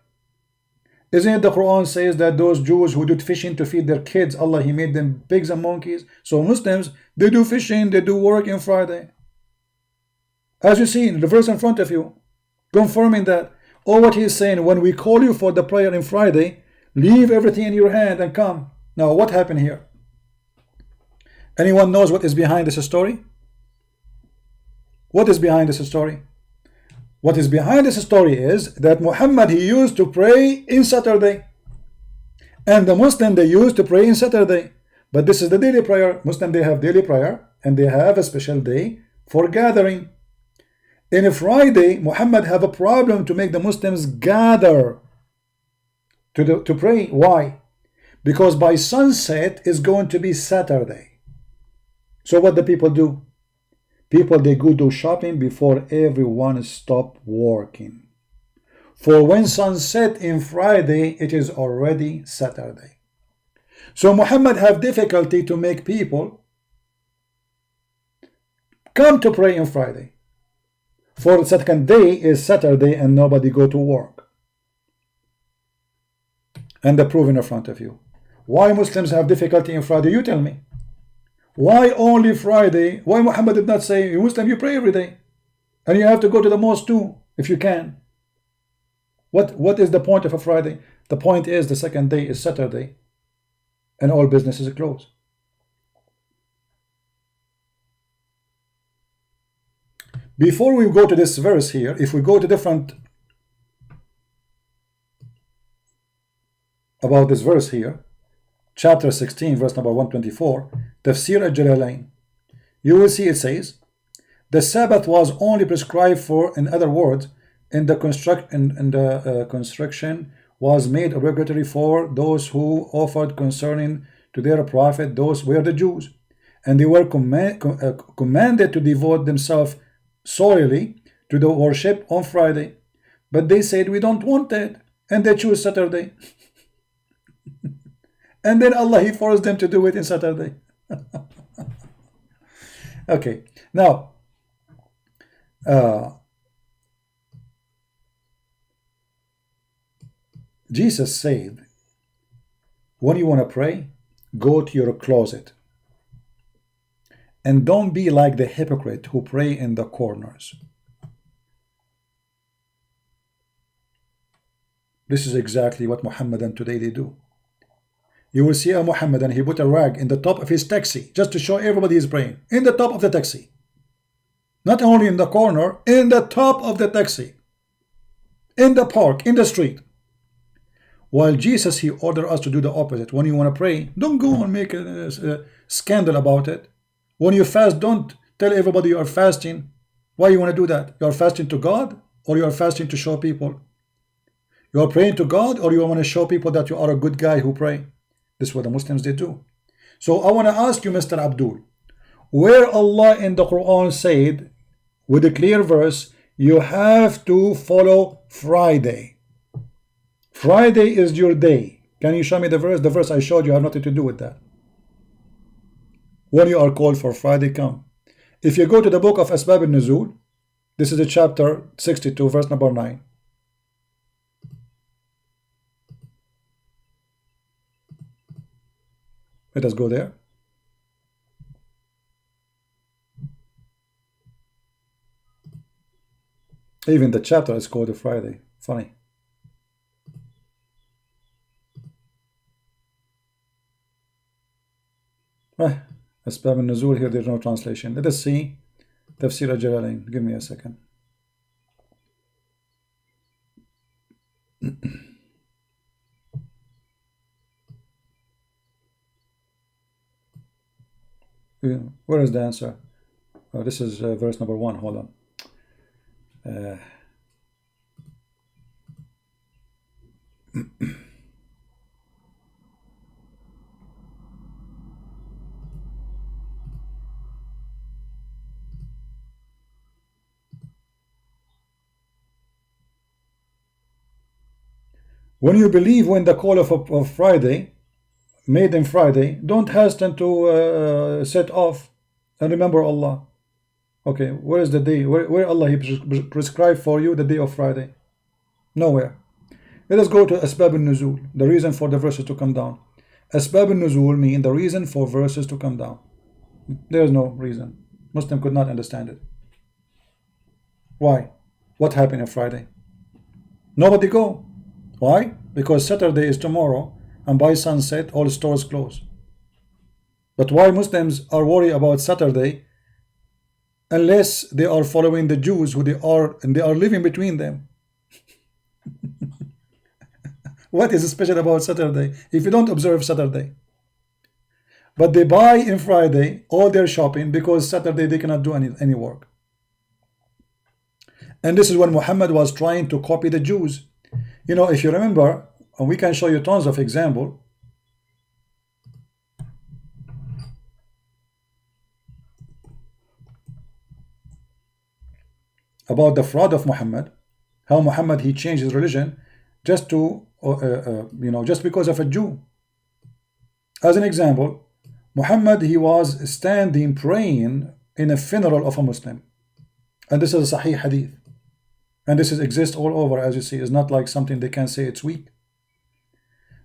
Isn't it the Quran says that those Jews who did fishing to feed their kids, Allah, He made them pigs and monkeys? So Muslims, they do fishing, they do work on Friday. As you see in the verse in front of you, confirming that. Or what He's saying, when we call you for the prayer on Friday, leave everything in your hand and come. Now what happened here? Anyone knows what is behind this story? What is behind this story? What is behind this story is that Muhammad, he used to pray in Saturday. And the Muslim, they used to pray in Saturday. But this is the daily prayer. Muslim, they have daily prayer and they have a special day for gathering. In a Friday, Muhammad have a problem to make the Muslims gather to pray. Why? Because by sunset is going to be Saturday. So what the people do? People, they go do shopping before everyone stop working. For when sunset in Friday, it is already Saturday. So Muhammad have difficulty to make people come to pray on Friday. For the second day is Saturday and nobody go to work. And the proof in front of you. Why Muslims have difficulty in Friday? You tell me. Why only Friday? Why Muhammad did not say, Muslim, you pray every day? And you have to go to the mosque too, if you can. What is the point of a Friday? The point is the second day is Saturday and all businesses are closed. Before we go to this verse here, if we go to different about this verse here, chapter 16, verse number 124, Tafsir al-Jalalain, you will see it says, the Sabbath was only prescribed for, in other words, in the construction was made obligatory for those who offered concerning to their prophet, those were the Jews, and they were commanded to devote themselves solely to the worship on Friday. But they said, we don't want that, and they choose Saturday. And then Allah, He forced them to do it in Saturday. Okay, now Jesus said, when you want to pray, go to your closet and don't be like the hypocrite who pray in the corners. This is exactly what Muhammadan today they do. You will see a Muhammadan, he put a rag in the top of his taxi just to show everybody he's praying. In the top of the taxi. Not only in the corner, in the top of the taxi. In the park, in the street. While Jesus, He ordered us to do the opposite. When you want to pray, don't go and make a scandal about it. When you fast, don't Tell everybody you are fasting. Why you want to do that? You are fasting to God, or you are fasting to show people? You are praying to God, or you want to show people that you are a good guy who pray? This is what the Muslims they do. So I want to ask you, Mr. Abdul, where Allah in the Quran said with a clear verse, you have to follow Friday. Friday is your day. Can you show me the verse? The verse I showed you have nothing to do with that. When you are called for Friday, come. If you go to the book of Asbab al-Nuzul, this is the chapter 62, verse number 9. Let us go there. Even the chapter is called Friday. Funny. Asbab al-Nuzul, here there's no translation. Let us see Tafsir al-Jalalain. Give me a second. Where is the answer? Oh, this is verse number 1. Hold on. When you believe when the call of Friday, made in Friday, don't hasten to set off and remember Allah. Okay, where is the day? Where Allah He prescribed for you the day of Friday? Nowhere. Let us go to Asbab al-Nuzul, the reason for the verses to come down. Asbab al-Nuzul mean the reason for verses to come down. There is no reason. Muslim could not understand it. Why? What happened on Friday? Nobody go. Why? Because Saturday is tomorrow, and by sunset all stores close. But why Muslims are worried about Saturday unless they are following the Jews who they are living between them? What is special about Saturday if you don't observe Saturday? But they buy in Friday all their shopping because Saturday they cannot do any work. And this is when Muhammad was trying to copy the Jews. You know, if you remember, and we can show you tons of examples. About the fraud of Muhammad, how Muhammad he changed his religion just to just because of a Jew. As an example, Muhammad he was standing praying in a funeral of a Muslim, and this is a Sahih hadith, and this exists all over, as you see. It's not like something they can say it's weak.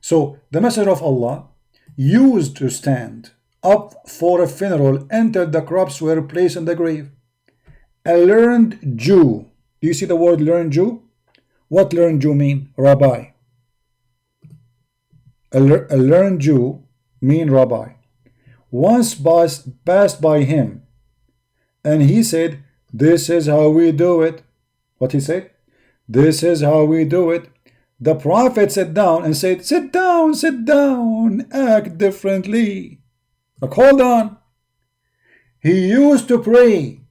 So the Messenger of Allah used to stand up for a funeral until the crops were placed in the grave. A learned Jew. Do you see the word learned Jew? What learned Jew mean? Rabbi. A learned Jew mean rabbi. Once passed by him, and he said, "This is how we do it." What he said? "This is how we do it." The Prophet sat down and said, sit down, act differently. Like, hold on. He used to pray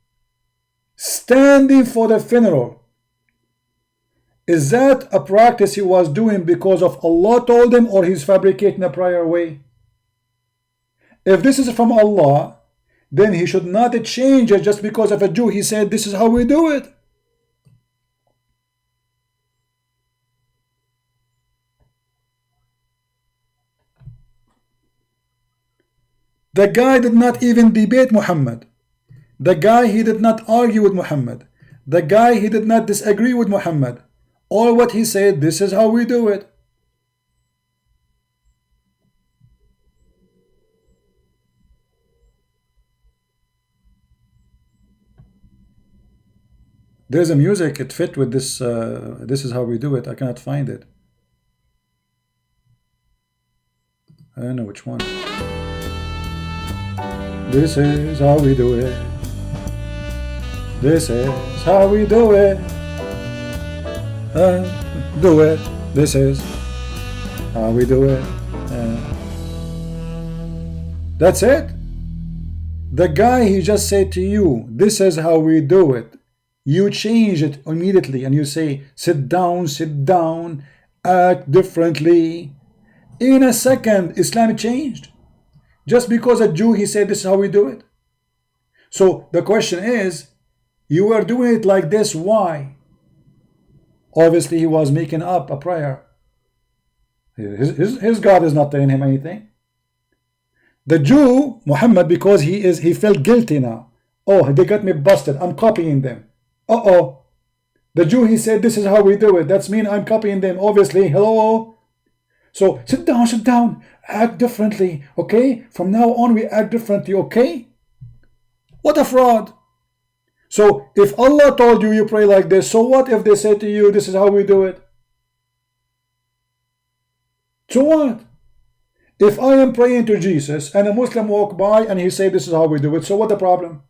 standing for the funeral. Is that a practice he was doing because of Allah told him, or he's fabricating a prior way? If this is from Allah, then he should not change it just because of a Jew. He said, this is how we do it. The guy did not even debate Muhammad. The guy, he did not argue with Muhammad. The guy, he did not disagree with Muhammad. All what he said, this is how we do it. There's a music, it fit with this, this is how we do it. I cannot find it. I don't know which one. This is how we do it. This is how we do it. Do it. This is how we do it. That's it. The guy, he just said to you, this is how we do it. You change it immediately and you say, sit down, act differently. In a second, Islam changed. Just because a Jew, he said, this is how we do it. So the question is, you were doing it like this, why? Obviously, he was making up a prayer. His God is not telling him anything. The Jew, Muhammad, because he felt guilty now. Oh, they got me busted. I'm copying them. Uh-oh. The Jew, he said, this is how we do it. That's mean I'm copying them, obviously. Hello? So, sit down. Act differently, okay? From now on, we act differently, okay? What a fraud. So, if Allah told you pray like this, so what if they say to you, this is how we do it? So what? If I am praying to Jesus and a Muslim walk by and he say this is how we do it, so what the problem?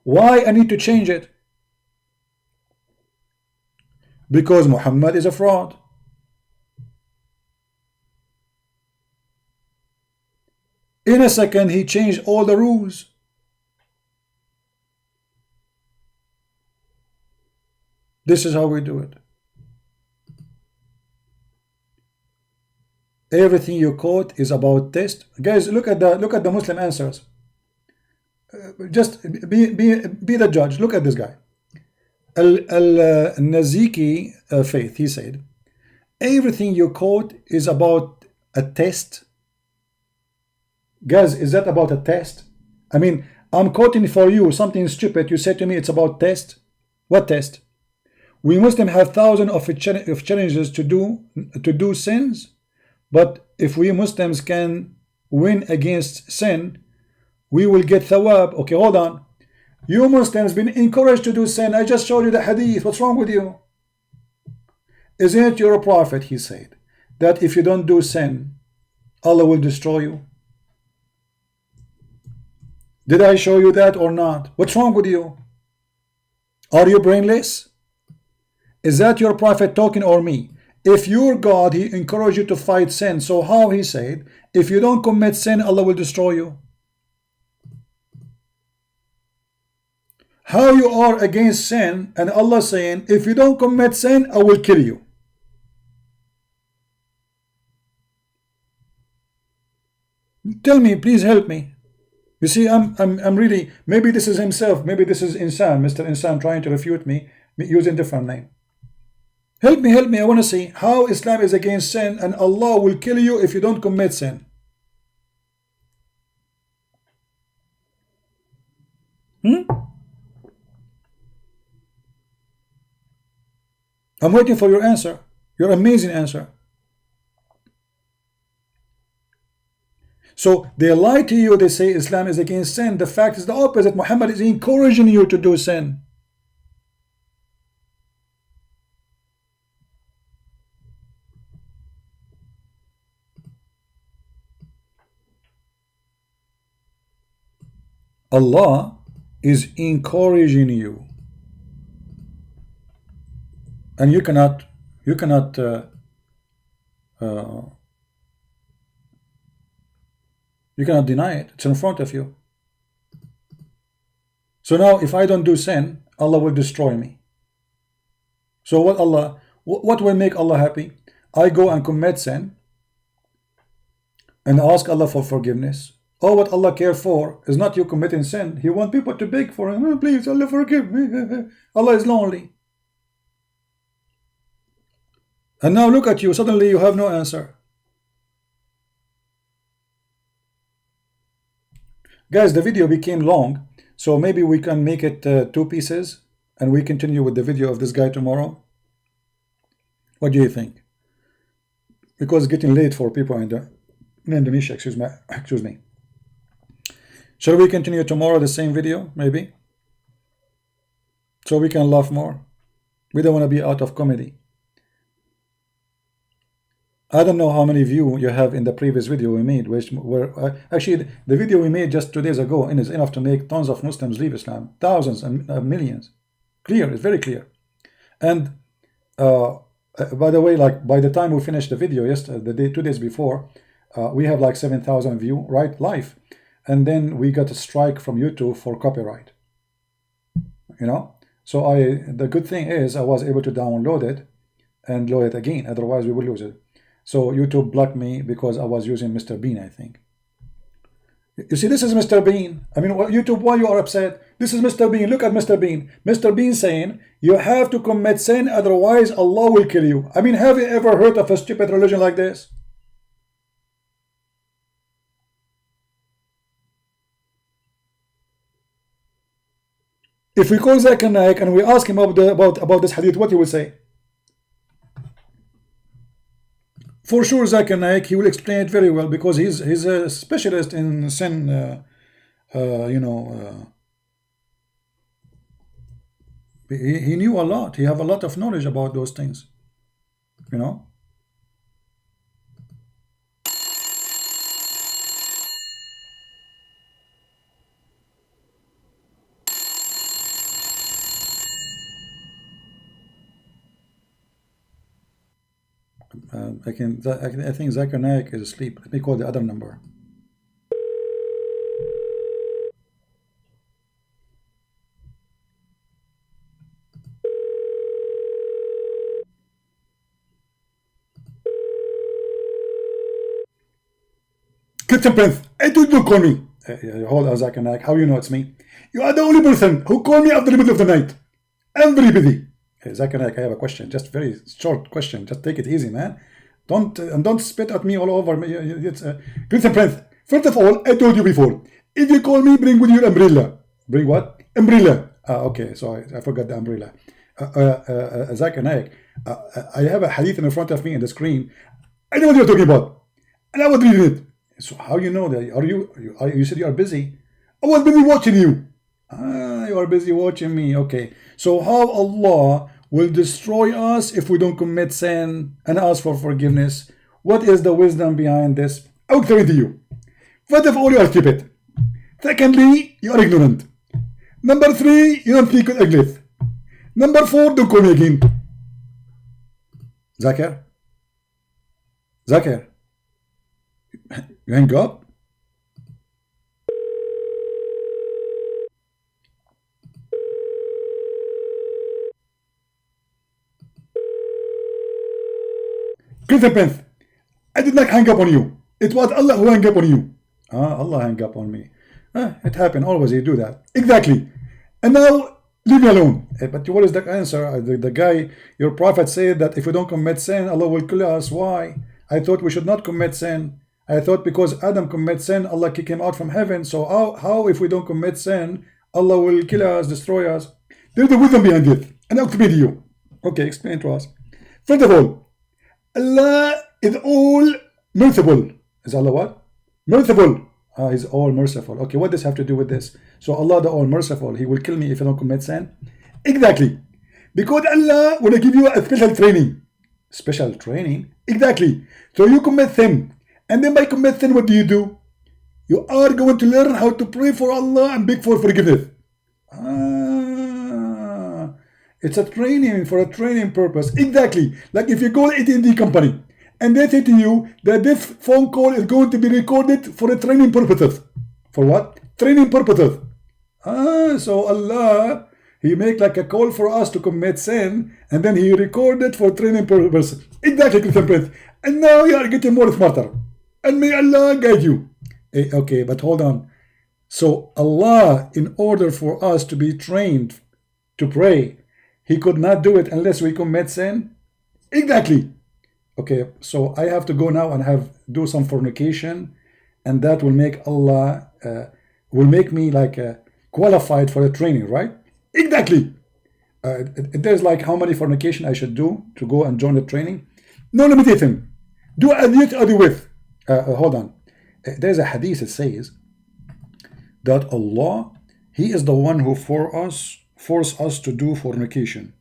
Why I need to change it? Because Muhammad is a fraud. In a second, he changed all the rules. This is how we do it. Everything you quote is about test. Guys, look at the Muslim answers. Just be the judge. Look at this guy. Al-Naziki Faith, he said, everything you quote is about a test. Guys, is that about a test? I mean, I'm quoting for you something stupid. You said to me it's about test. What test? We Muslims have thousands of challenges to do sins. But if we Muslims can win against sin, we will get thawab. Okay, hold on. You Muslims been encouraged to do sin. I just showed you the hadith. What's wrong with you? Isn't it your prophet, he said, that if you don't do sin, Allah will destroy you? Did I show you that or not? What's wrong with you? Are you brainless? Is that your prophet talking or me? If your God, he encouraged you to fight sin, so how he said, if you don't commit sin, Allah will destroy you? How you are against sin and Allah saying, if you don't commit sin, I will kill you? Tell me, please help me. You see, I'm really, maybe this is himself, maybe this is Insan, Mr. Insan trying to refute me using different name. Help me, I want to see how Islam is against sin and Allah will kill you if you don't commit sin. I'm waiting for your answer, your amazing answer. So they lie to you, they say Islam is against sin. The fact is the opposite. Muhammad is encouraging you to do sin. Allah is encouraging you, and you cannot deny it. It's in front of you. So now if I don't do sin, Allah will destroy me. So what will make Allah happy? I go and commit sin and ask Allah for forgiveness. Oh, what Allah cares for is not you committing sin. He wants people to beg for him. Oh, please, Allah, forgive me. Allah is lonely. And now look at you. Suddenly you have no answer. Guys, the video became long, so maybe we can make it 2 pieces and we continue with the video of this guy tomorrow. What do you think? Because it's getting late for people in Indonesia. Excuse me. Shall we continue tomorrow the same video, maybe? So we can laugh more. We don't want to be out of comedy. I don't know how many views you have in the previous video we made, which were actually the video we made just 2 days ago and is enough to make tons of Muslims leave Islam, thousands and millions. Clear, it's very clear. And by the way, like by the time we finished the video yesterday, 2 days before, we have like 7,000 views right live. and then we got a strike from YouTube for copyright. You know, so the good thing is I was able to download it and load it again. Otherwise, we would lose it. So YouTube blocked me because I was using Mr. Bean, I think. You see, this is Mr. Bean. I mean, YouTube, why you are upset? This is Mr. Bean. Look at Mr. Bean. Mr. Bean saying, you have to commit sin, otherwise Allah will kill you. I mean, have you ever heard of a stupid religion like this? If we call Zakir Naik and we ask him about this hadith, what he will say? For sure, Zakir Naik, he will explain it very well because he's a specialist in sin, you know. He knew a lot. He have a lot of knowledge about those things, you know. I think Zakir Naik is asleep. Let me call the other number. Christian Prince, I told you to call me. Hold on, Zakir Naik. How you know it's me? You are the only person who called me after the middle of the night. I'm very busy. Zakir Naik, I have a question. Just very short question. Just take it easy, man. Don't spit at me all over. Christian Prince, first of all, I told you before, if you call me, bring with your umbrella. Bring what? Umbrella. Okay, so I forgot the umbrella. Zakir Naik, I have a hadith in front of me in the screen. I know what you're talking about. And I was reading it. So how you know that? You said you are busy. I was busy watching you. You are busy watching me. Okay. So how Allah will destroy us if we don't commit sin and ask for forgiveness? What is the wisdom behind this? I will explain to you. First of all, you are stupid. Secondly, you are ignorant. Number 3, you don't speak with English. Number 4, don't call me again. Zakir? Zakir? You hang up? Christian Prince, I did not hang up on you. It was Allah who hung up on you. Allah hung up on me. It happened. Always you do that. Exactly. And now, leave me alone. But what is the answer? The guy, your prophet said that if we don't commit sin, Allah will kill us. Why? I thought we should not commit sin. I thought because Adam commit sin, Allah kick him out from heaven. So how if we don't commit sin, Allah will kill us, destroy us? There's a wisdom behind it. And I'll explain to you. Okay, explain to us. First of all, Allah is all merciful. Is Allah what? Merciful. He's all merciful. Okay, what does have to do with this? So Allah the all merciful, He will kill me if I don't commit sin? Exactly. Because Allah will give you a special training. Special training? Exactly. So you commit sin. And then by commit sin, what do? You are going to learn how to pray for Allah and beg for forgiveness. It's a training for a training purpose. Exactly. Like if you call AT&T company and they say to you that this phone call is going to be recorded for a training purposes. For what? Training purposes. So Allah, He make like a call for us to commit sin and then He recorded for training purposes. Exactly, Christian Prince. And now you are getting more smarter. And may Allah guide you. Okay, but hold on. So Allah, in order for us to be trained to pray, He could not do it unless we commit sin? Exactly. Okay, so I have to go now and do some fornication, and that will make Allah, will make me like qualified for the training, right? Exactly. There's like how many fornication I should do to go and join the training? No limitation. Do as you do with. Hold on. There's a hadith that says that Allah, He is the one who force us to do fornication.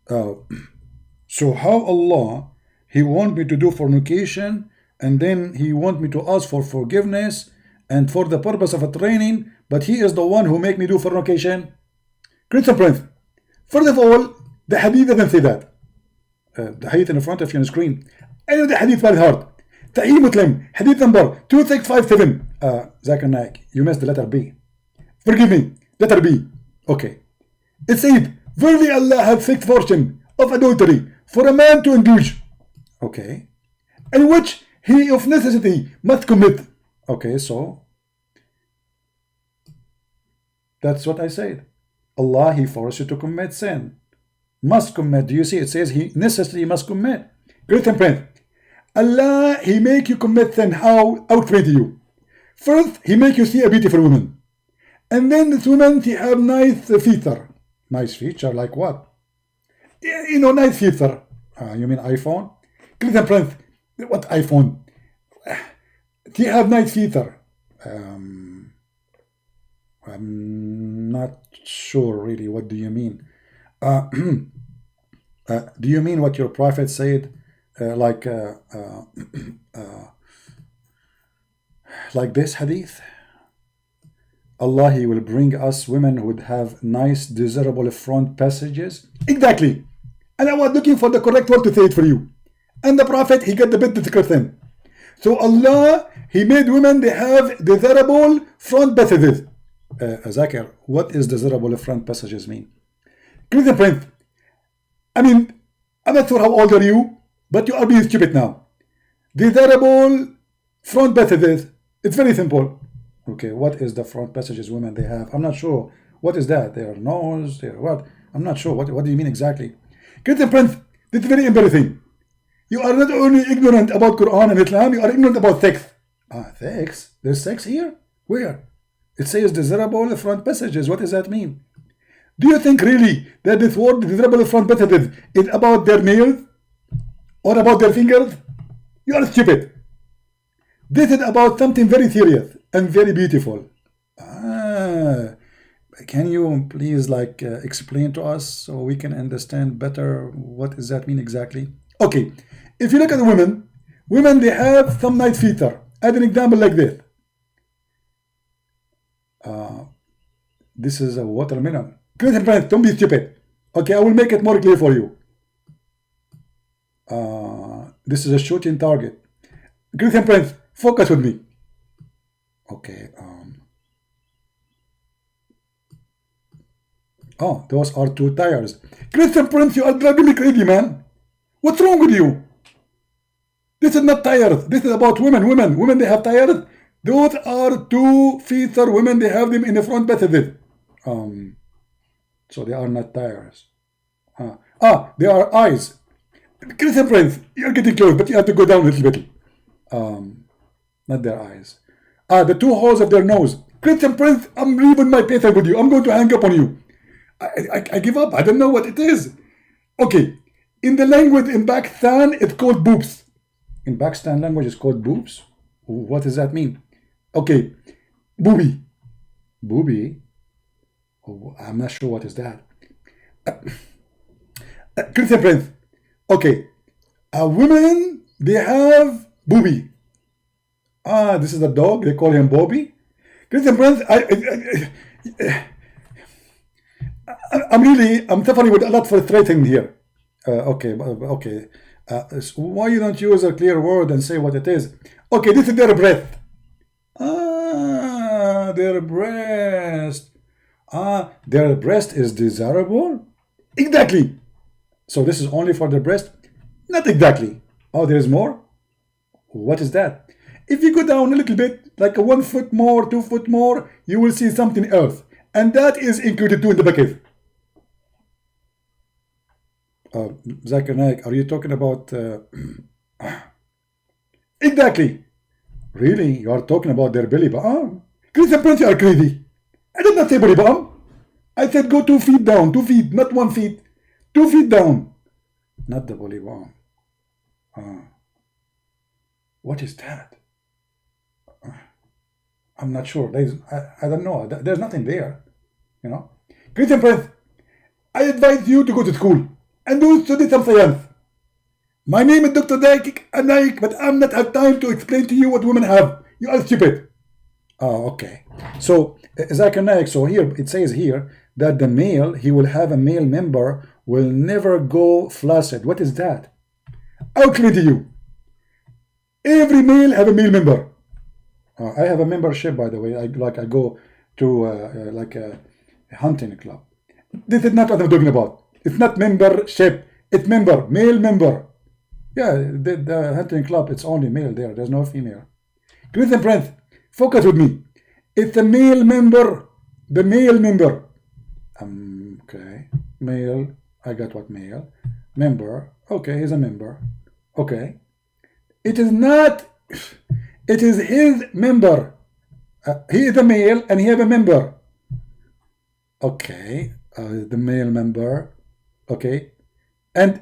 So how Allah, He want me to do fornication and then He want me to ask for forgiveness and for the purpose of a training, but He is the one who make me do fornication? Christian Prince, first of all, the hadith doesn't say that. The hadith in front of you on the screen. I know the hadith by heart. Sahih Muslim, hadith number 2657. Zakir Naik, you missed the letter B. Forgive me, letter B. Okay. It said, verily Allah hath fixed fortune of adultery for a man to indulge. Okay. In which he of necessity must commit. Okay, so that's what I said. Allah, he forced you to commit sin. Must commit. Do you see? It says he necessarily must commit. Great and print. Allah, he make you commit sin. How? I'll explain to you. First, he make you see a beautiful woman. And then this woman, she have nice feature. Nice feature, like what? You know, nice feature. You mean iPhone? Great and print. What iPhone? She have nice feature. I'm not sure really. What do you mean? Do you mean what your prophet said, like this hadith? Allah, he will bring us women who would have nice, desirable front passages. Exactly. And I was looking for the correct word to say it for you. And the prophet, he got the bit difficult thing. So Allah, he made women, they have desirable front passages. Zakir, what is desirable front passages mean? Give the print. I mean, I'm not sure how old are you, but you are being stupid now. Desirable front passages. It's very simple. Okay, what is the front passages women they have? I'm not sure. What is that? Their nose, their what? I'm not sure. What do you mean exactly? Get the print. This is very embarrassing. You are not only ignorant about Quran and Islam, you are ignorant about sex. Sex? There's sex here? Where? It says desirable front passages. What does that mean? Do you think really that this word desirable front passages is about their nails? Or about their fingers? You are stupid. This is about something very serious and very beautiful. Can you please explain to us so we can understand better what does that mean exactly? Okay, if you look at the women they have some nice feature. Add an example like this. This is a watermelon. Don't be stupid. Okay, I will make it more clear for you. This is a shooting target. Christian Prince, focus with me. Okay. Oh, those are two tires. Christian Prince, you are driving me crazy, man. What's wrong with you? This is not tires. This is about women. Women, they have tires. Those are two feature women. They have them in the front passages. So they are not tires. They are eyes. Christian Prince, you're getting close, but you have to go down a little bit. Not their eyes. The two holes of their nose. Christian Prince, I'm leaving my paper with you. I'm going to hang up on you. I give up. I don't know what it is. Okay. In the language in Pakistan, it's called boobs. In Pakistan language, it's called boobs. What does that mean? Okay. Booby. Booby? Oh, I'm not sure what is that. Christian Prince. Okay. Women, they have booby. This is a dog. They call him Bobby. Christian Prince, I'm suffering with a lot of frustrating here. Okay. Why you don't use a clear word and say what it is? Okay, this is their breast. Their breast. Their breast is desirable? Exactly. So this is only for the breast? Not exactly. Oh, there is more? What is that? If you go down a little bit, like 1 foot more, 2 foot more, you will see something else. And that is included too in the bucket. Zakir Naik, are you talking about... Exactly. Really? You are talking about their belly button? Christian Prince, you are crazy. I did not say belly button. I said go 2 feet down. 2 feet, not 1 feet. 2 feet down. Not the belly button. What is that? I'm not sure. I don't know. There's nothing there. You know? Christian Prince, I advise you to go to school and study some science. My name is Dr. Naik, but I'm not have time to explain to you what women have. You are stupid. Okay. So, Zakir Naik, so here, it says here that the male, he will have a male member, will never go flaccid. What is that? I'll explain to you. Every male have a male member. I have a membership, by the way. I go to like a hunting club. This is not what I'm talking about. It's not membership. It's member, male member. Yeah, the hunting club, it's only male there. There's no female. Christian friends, focus with me. It's a male member. The male member. Okay. Male. I got what male. Member. Okay, he's a member. Okay. It is not. It is his member. He is a male and he have a member. Okay. The male member. Okay. And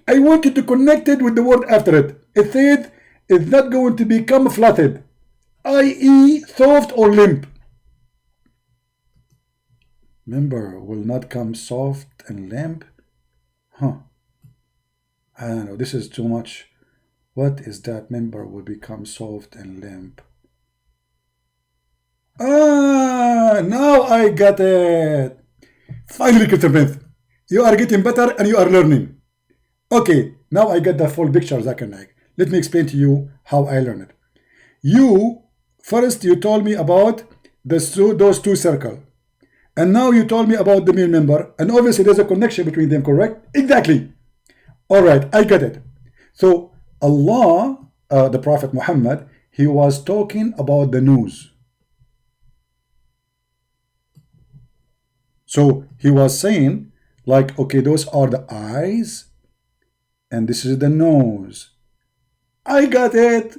I want you to connect it with the word after it. It said it's not going to become flaccid, i.e. soft or limp. Member will not come soft and limp? Huh. I don't know. This is too much. What is that? Member will become soft and limp. Now I got it. Finally, Christian friends, you are getting better and you are learning. Okay, now I get the full picture, Zakir Naik. Let me explain to you how I learned it. First you told me about those two circles. And now you told me about the male member. And obviously there's a connection between them, correct? Exactly. Alright, I get it. So Allah, the Prophet Muhammad, he was talking about the nose. So he was saying, like, okay, those are the eyes, and this is the nose. I got it.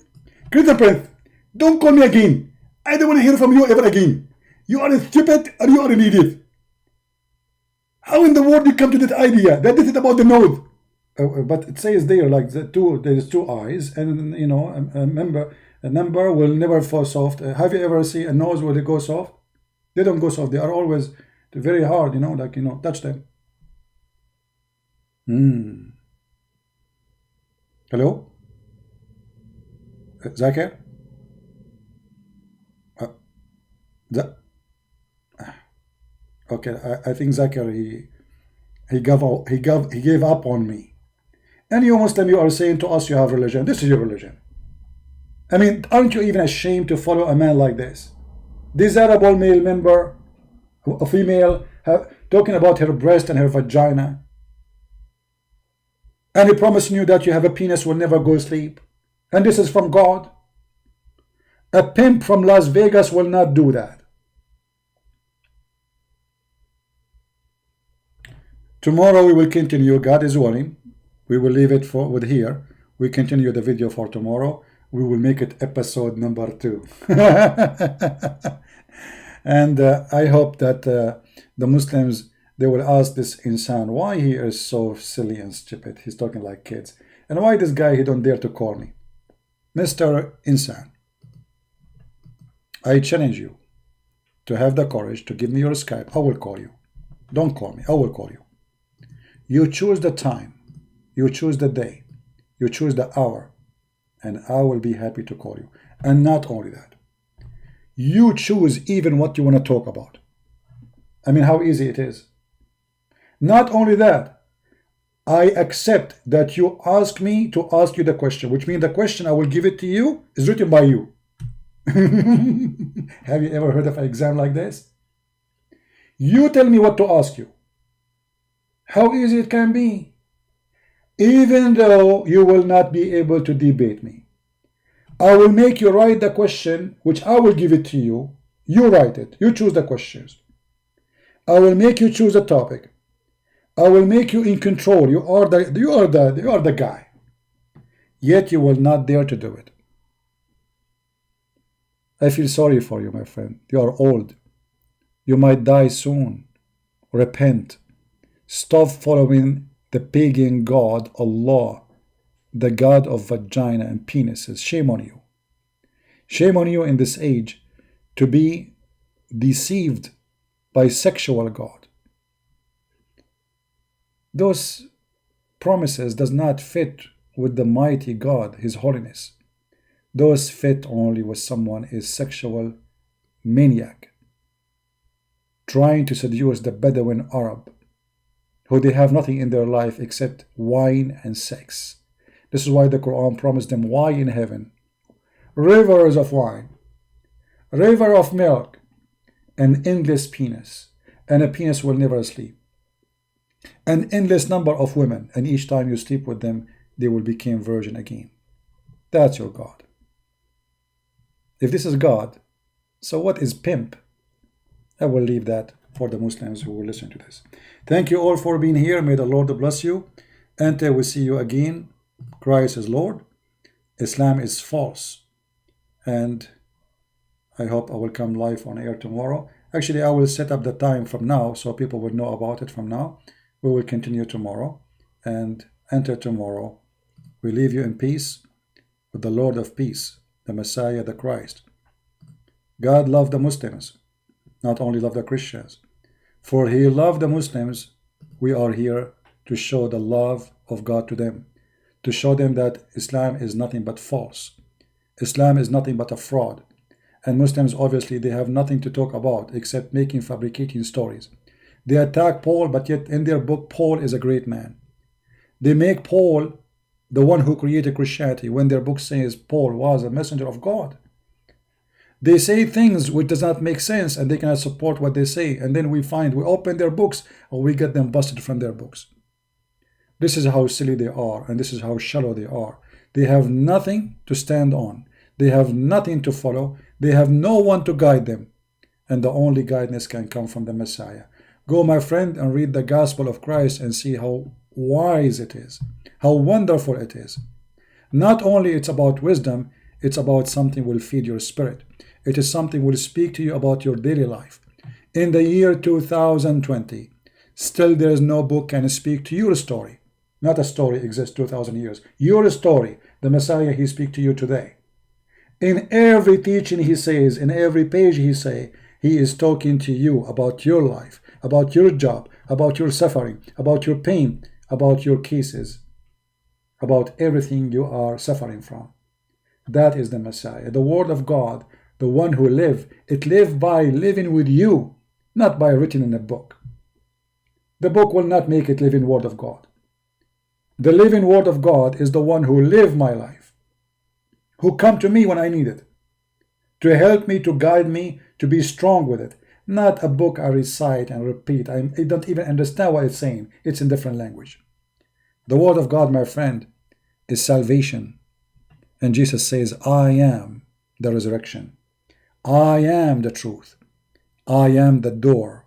Christian Prince, don't call me again. I don't want to hear from you ever again. You are stupid or you are an idiot. How in the world you come to that idea that this is about the nose? But it says there, like there's two eyes, and you know, a number will never fall soft. Have you ever seen a nose where they go soft? They don't go soft. They are always very hard. You know, like touch them. Hello, Zakir. Okay, I think Zakir he gave up on me. And you Muslim, you are saying to us you have religion. This is your religion. I mean, aren't you even ashamed to follow a man like this? Desirable male member, a female, talking about her breast and her vagina. And he promising you that you have a penis will never go to sleep. And this is from God. A pimp from Las Vegas will not do that. Tomorrow we will continue, God is willing. We will leave it with here. We continue the video for tomorrow. We will make it episode number 2. And I hope that the Muslims, they will ask this Insan why he is so silly and stupid. He's talking like kids. And why this guy, he don't dare to call me. Mr. Insan, I challenge you to have the courage to give me your Skype. I will call you. Don't call me. I will call you. You choose the time. You choose the day. You choose the hour. And I will be happy to call you. And not only that. You choose even what you want to talk about. I mean, how easy it is. Not only that. I accept that you ask me to ask you the question. Which means the question I will give it to you is written by you. Have you ever heard of an exam like this? You tell me what to ask you. How easy it can be. Even though you will not be able to debate me. I will make you write the question, which I will give it to you. You write it. You choose the questions. I will make you choose a topic. I will make you in control. You are the guy. Yet you will not dare to do it. I feel sorry for you, my friend. You are old. You might die soon. Repent. Stop following the pagan god, Allah, the god of vagina and penises. Shame on you. Shame on you in this age to be deceived by sexual god. Those promises does not fit with the mighty God, His holiness. Those fit only with someone is sexual maniac, trying to seduce the Bedouin Arab, who they have nothing in their life except wine and sex. This is why the Quran promised them wine in heaven, rivers of wine. river of milk, an endless penis, and a penis will never sleep. An endless number of women, and each time you sleep with them, they will become virgin again. That's your God. If this is God, so what is pimp? I will leave that for the Muslims who will listen to this. Thank you all for being here. May the Lord bless you. Until we see you again, Christ is Lord. Islam is false. And I hope I will come live on air tomorrow. Actually, I will set up the time from now so people will know about it from now. We will continue tomorrow. And until tomorrow, we leave you in peace with the Lord of peace, the Messiah, the Christ. God loved the Muslims, not only loved the Christians. For he loved the Muslims, we are here to show the love of God to them, to show them that Islam is nothing but false. Islam is nothing but a fraud. And Muslims, obviously, they have nothing to talk about except fabricating stories. They attack Paul, but yet in their book, Paul is a great man. They make Paul the one who created Christianity when their book says Paul was a messenger of God. They say things which does not make sense and they cannot support what they say. And then we open their books and we get them busted from their books. This is how silly they are, and this is how shallow they are. They have nothing to stand on. They have nothing to follow. They have no one to guide them. And the only guidance can come from the Messiah. Go, my friend, and read the gospel of Christ and see how wise it is, how wonderful it is. Not only it's about wisdom, it's about something will feed your spirit. It is something will speak to you about your daily life. In the year 2020, still there is no book can speak to your story. Not a story exists 2,000 years. Your story, the Messiah, he speaks to you today. In every teaching he says, in every page he say, he is talking to you about your life, about your job, about your suffering, about your pain, about your cases, about everything you are suffering from. That is the Messiah, the Word of God, the one who live. It live by living with you, not by written in a book. The book will not make it living Word of God. The living Word of God is the one who live my life, who come to me when I need it, to help me, to guide me, to be strong with it. Not a book I recite and repeat. I don't even understand what it's saying. It's in different language. The Word of God, my friend, is salvation. And Jesus says, I am the resurrection. I am the truth. I am the door.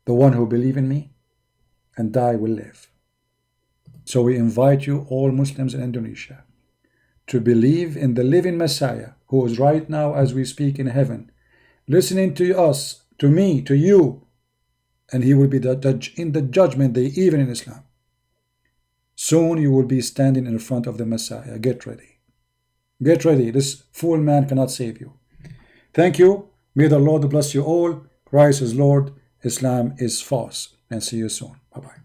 The one who believes in me and die will live. So we invite you, all Muslims in Indonesia, to believe in the living Messiah who is right now as we speak in heaven, listening to us, to me, to you, and he will be the judge in the judgment day, even in Islam. Soon you will be standing in front of the Messiah. Get ready. Get ready. This fool man cannot save you. Thank you. May the Lord bless you all. Christ is Lord. Islam is false. And see you soon. Bye-bye.